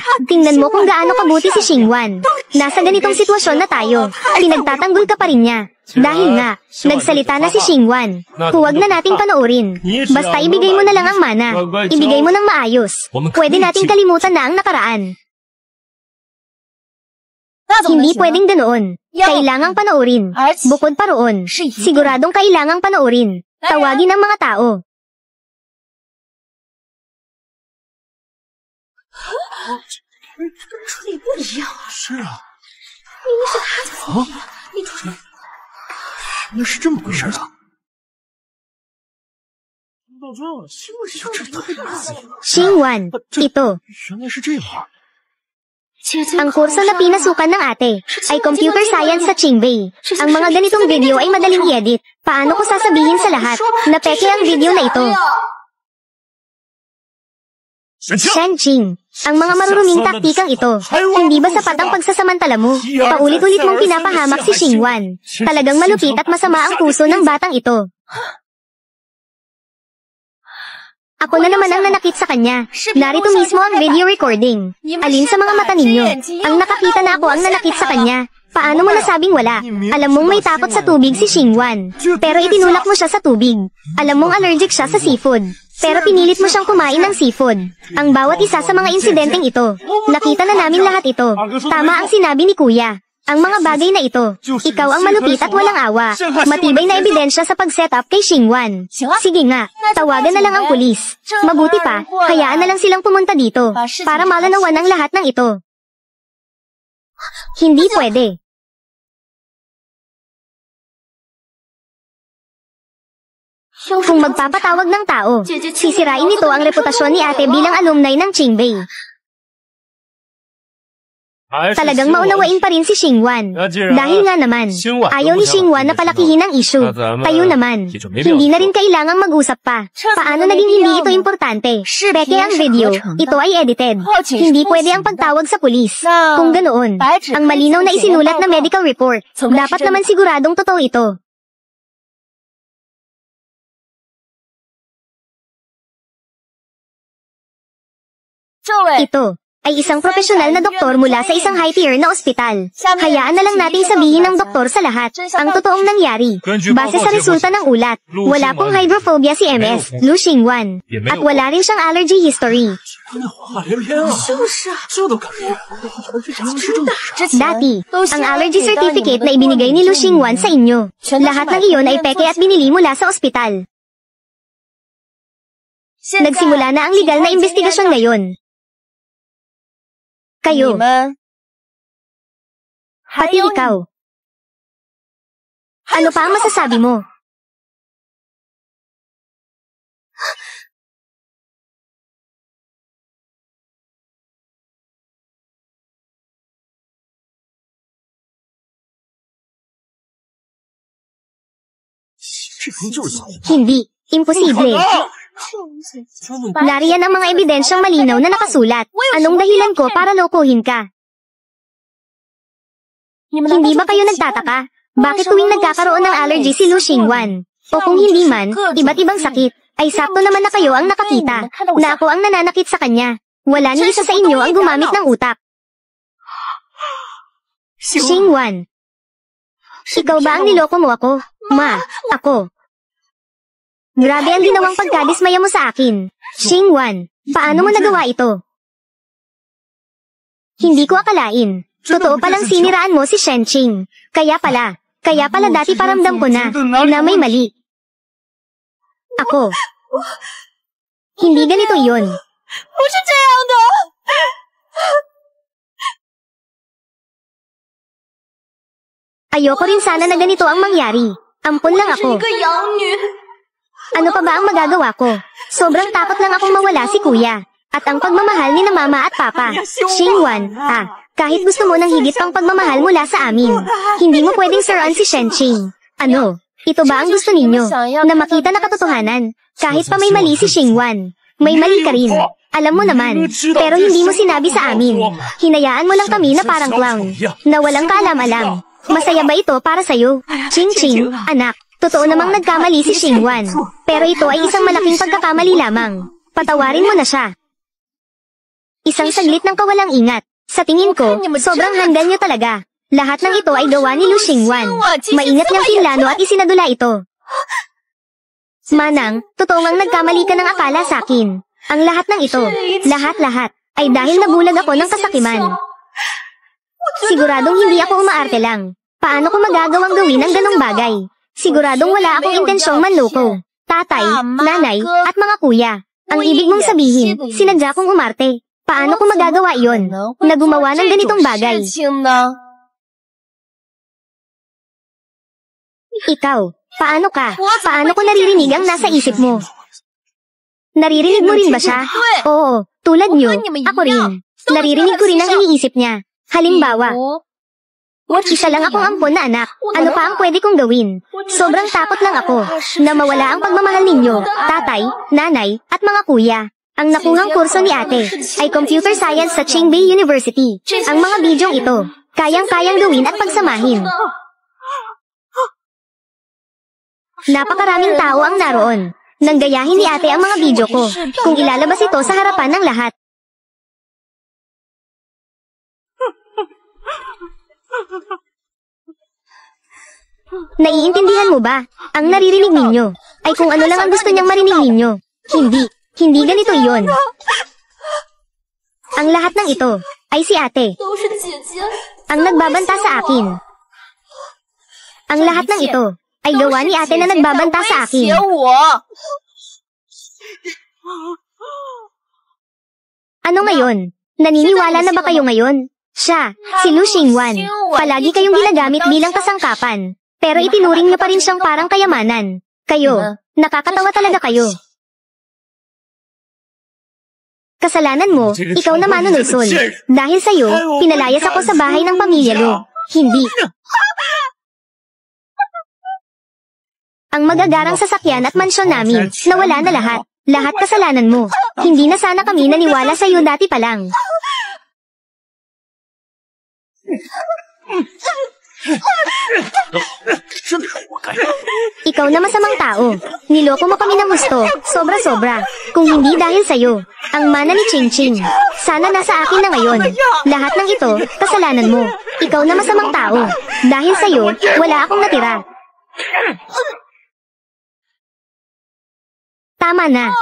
kung gaano kabuti si Xingwan. Nasa ganitong sitwasyon na tayo. Pinagtatanggol ka pa rin niya. Dahil nga, nagsalita na si Xingwan. Huwag na nating panoorin. Basta ibigay mo na lang ang mana. Ibigay mo ng maayos. Pwede nating kalimutan na ang nakaraan. Hindi pwedeng ganoon. Kailangang panoorin. Bukod pa roon, siguradong kailangang panoorin. Tawagin ang mga tao.是啊。原来是这么回事啊！Xingwan, ito. 原来是这样啊！ Ang kurso na pinasukan ng ate ay computer science sa Qingbei. Ang mga ganitong video ay madaling i-edit. Paano ko sasabihin sa lahat na peke ang video na ito? Shenqing, ang mga maruruming taktikang ito, hindi ba sapat ang pagsasamantala mo? Paulit-ulit mong pinapahamak si Xingwan. Talagang malupit at masama ang puso ng batang ito. Ako na naman ang nanakit sa kanya. Narito mismo ang video recording. Alin sa mga mata ninyo? Ang nakakita na ako ang nanakit sa kanya. Paano mo nasabing wala? Alam mong may takot sa tubig si Xingwan. Pero itinulak mo siya sa tubig. Alam mong allergic siya sa seafood. Pero pinilit mo siyang kumain ng seafood. Ang bawat isa sa mga insidenteng ito. Nakita na namin lahat ito. Tama ang sinabi ni Kuya. Ang mga bagay na ito, ikaw ang malupit at walang awa. Matibay na ebidensya sa pag-set up kay Xingwan. Sige nga, tawagan na lang ang pulis. Mabuti pa, hayaan na lang silang pumunta dito para malanawan ang lahat ng ito. Hindi pwede. Kung magpapatawag ng tao, sisirain nito ang reputasyon ni ate bilang alumni ng Qingbei. Talagang maunawain pa rin si Xingwan. Dahil nga naman, ayaw ni Xingwan na palakihin ang issue. Tayo naman, hindi na rin kailangang mag-usap pa. Paano naging hindi ito importante? Peke ang video, ito ay edited. Hindi pwede ang pagtawag sa pulis. Kung ganoon, ang malinaw na isinulat na medical report, dapat naman siguradong totoo ito. Ito ay isang profesional na doktor mula sa isang high-tier na ospital. Hayaan na lang nating sabihin ng doktor sa lahat ang totoong nangyari. Base sa resulta ng ulat, wala pong hydrophobia si MS, Lu Xingwan. At wala rin siyang allergy history. Dati, ang allergy certificate na ibinigay ni Lu Xingwan sa inyo. Lahat ng iyon ay peke at binili mula sa ospital. Nagsimula na ang legal na investigasyon ngayon. Kayo. Pati ikaw. Ano pa ang masasabi mo? Hindi. Imposible. Nariyan ang mga ebidensyang malinaw na nakasulat. Anong dahilan ko para lokohin ka? Hindi ba kayo nagtataka? Bakit tuwing nagkakaroon ng allergy si Lu Xingwan? O kung hindi man, iba't ibang sakit, ay sakto naman na kayo ang nakakita, na ako ang nananakit sa kanya. Wala ni isa sa inyo ang gumamit ng utak. Xingwan. Ikaw ba ang niloko mo ako? Ma, ako. Grabe ang ginawang pagkadismaya mo sa akin. Xingwan, paano mo nagawa ito? Hindi ko akalain. Totoo palang siniraan mo si Shenqing. Kaya pala dati paramdam ko na may mali. Ako. Hindi ganito yun. Ayoko rin sana na ganito ang mangyari. Ampun lang ako. Ano pa ba ang magagawa ko? Sobrang takot lang akong mawala si kuya. At ang pagmamahal ni na mama at papa. Xingwan, kahit gusto mo ng higit pang pagmamahal mula sa amin, hindi mo pwedeng saruan si Shenqing. Ano? Ito ba ang gusto ninyo? Na makita na katotohanan? Kahit pa may mali si Xingwan, may mali ka rin. Alam mo naman, pero hindi mo sinabi sa amin. Hinayaan mo lang kami na parang clown, na walang kaalam-alam. Masaya ba ito para sa'yo? Ching-ching, anak. Totoo namang nagkamali si Xingwan, pero ito ay isang malaking pagkakamali lamang. Patawarin mo na siya. Isang saglit ng kawalang ingat. Sa tingin ko, sobrang handa niyo talaga. Lahat ng ito ay gawa ni Lu Xingwan. Maingat niyang pinlano at isinadula ito. Manang, totoo ngang nagkamali ka ng akala sa akin. Ang lahat ng ito, lahat-lahat, ay dahil nabulag ako ng kasakiman. Siguradong hindi ako umaarte lang. Paano ko magagawang gawin ang ganong bagay? Siguradong wala akong intensyong manloko. Tatay, nanay, at mga kuya. Ang ibig mong sabihin, sinadya kong umarte. Paano ko magagawa iyon? Na gumawa ng ganitong bagay. Ikaw, paano ka? Paano ko naririnig ang nasa isip mo? Naririnig mo rin ba siya? Oo, tulad niyo, ako rin. Naririnig ko rin ang iniisip niya. Halimbawa, isa lang akong ampon na anak. Ano pa ang pwede kong gawin? Sobrang takot lang ako na mawala ang pagmamahal ninyo, tatay, nanay, at mga kuya. Ang nakuhang kurso ni ate ay computer science sa Qingbei University. Ang mga bidyong ito, kayang-kayang gawin at pagsamahin. Napakaraming tao ang naroon. Nang gayahin ni ate ang mga bidyo ko, kung ilalabas ito sa harapan ng lahat. Naiintindihan mo ba? Ang naririnig ninyo ay kung ano lang ang gusto niyang marinig ninyo. Hindi ganito iyon. Ang lahat ng ito ay si ate. Ang nagbabanta sa akin. Ang lahat ng ito ay gawa ni ate na nagbabanta sa akin. Ano ngayon? Naniniwala na ba kayo ngayon? Siya, si Lu Xingwan. Palagi kayong ginagamit bilang kasangkapan. Pero itinuring niyo pa rin siyang parang kayamanan. Kayo, nakakatawa talaga kayo. Kasalanan mo, ikaw na manunulsol. Dahil sa'yo, pinalayas ako sa bahay ng pamilya Lu. Hindi. Ang magagarang sasakyan at mansyon namin, nawala na lahat. Lahat kasalanan mo. Hindi na sana kami naniwala sa'yo dati pa lang. Ikaw na masamang tao. Niloko mo kami ng gusto, sobra-sobra. Kung hindi dahil sa'yo, ang mana ni Ching Ching. Sana nasa akin na ngayon. Lahat ng ito, kasalanan mo. Ikaw na masamang tao. Dahil sa'yo, wala akong natira. Tama na.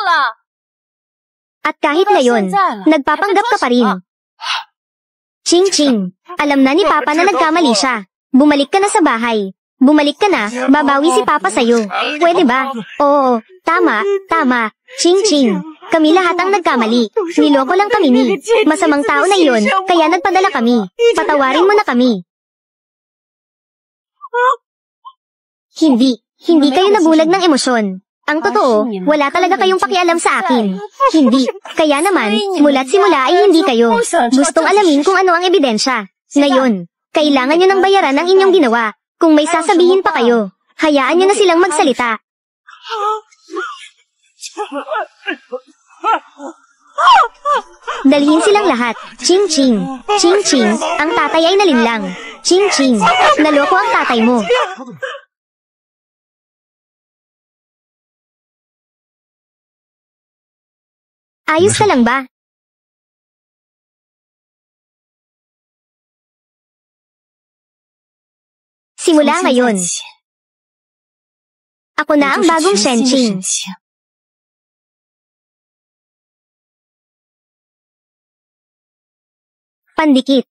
At kahit ngayon, nagpapanggap ka pa rin. Ching Ching, alam na ni Papa na nagkamali siya. Bumalik ka na sa bahay. Bumalik ka na, babawi si Papa sa'yo. Pwede ba? Oo, tama, tama. Ching Ching, kami lahat ang nagkamali. Niloko lang kami ni. Masamang tao na iyon, kaya nagpadala kami. Patawarin mo na kami. Hindi kayo nabulag ng emosyon. Ang totoo, wala talaga kayong pakialam sa akin. Hindi. Kaya naman, mula't simula ay hindi kayo. Gustong alamin kung ano ang ebidensya. Ngayon, kailangan nyo nang bayaran ang inyong ginawa. Kung may sasabihin pa kayo, hayaan nyo na silang magsalita. Dalhin silang lahat. Ching Ching. Ching Ching, ang tatay ay nalinlang. Ching Ching, naloko ang tatay mo. Ayos ka lang ba? Simula ngayon, ako na ang bagong Shenqing. Pandikit.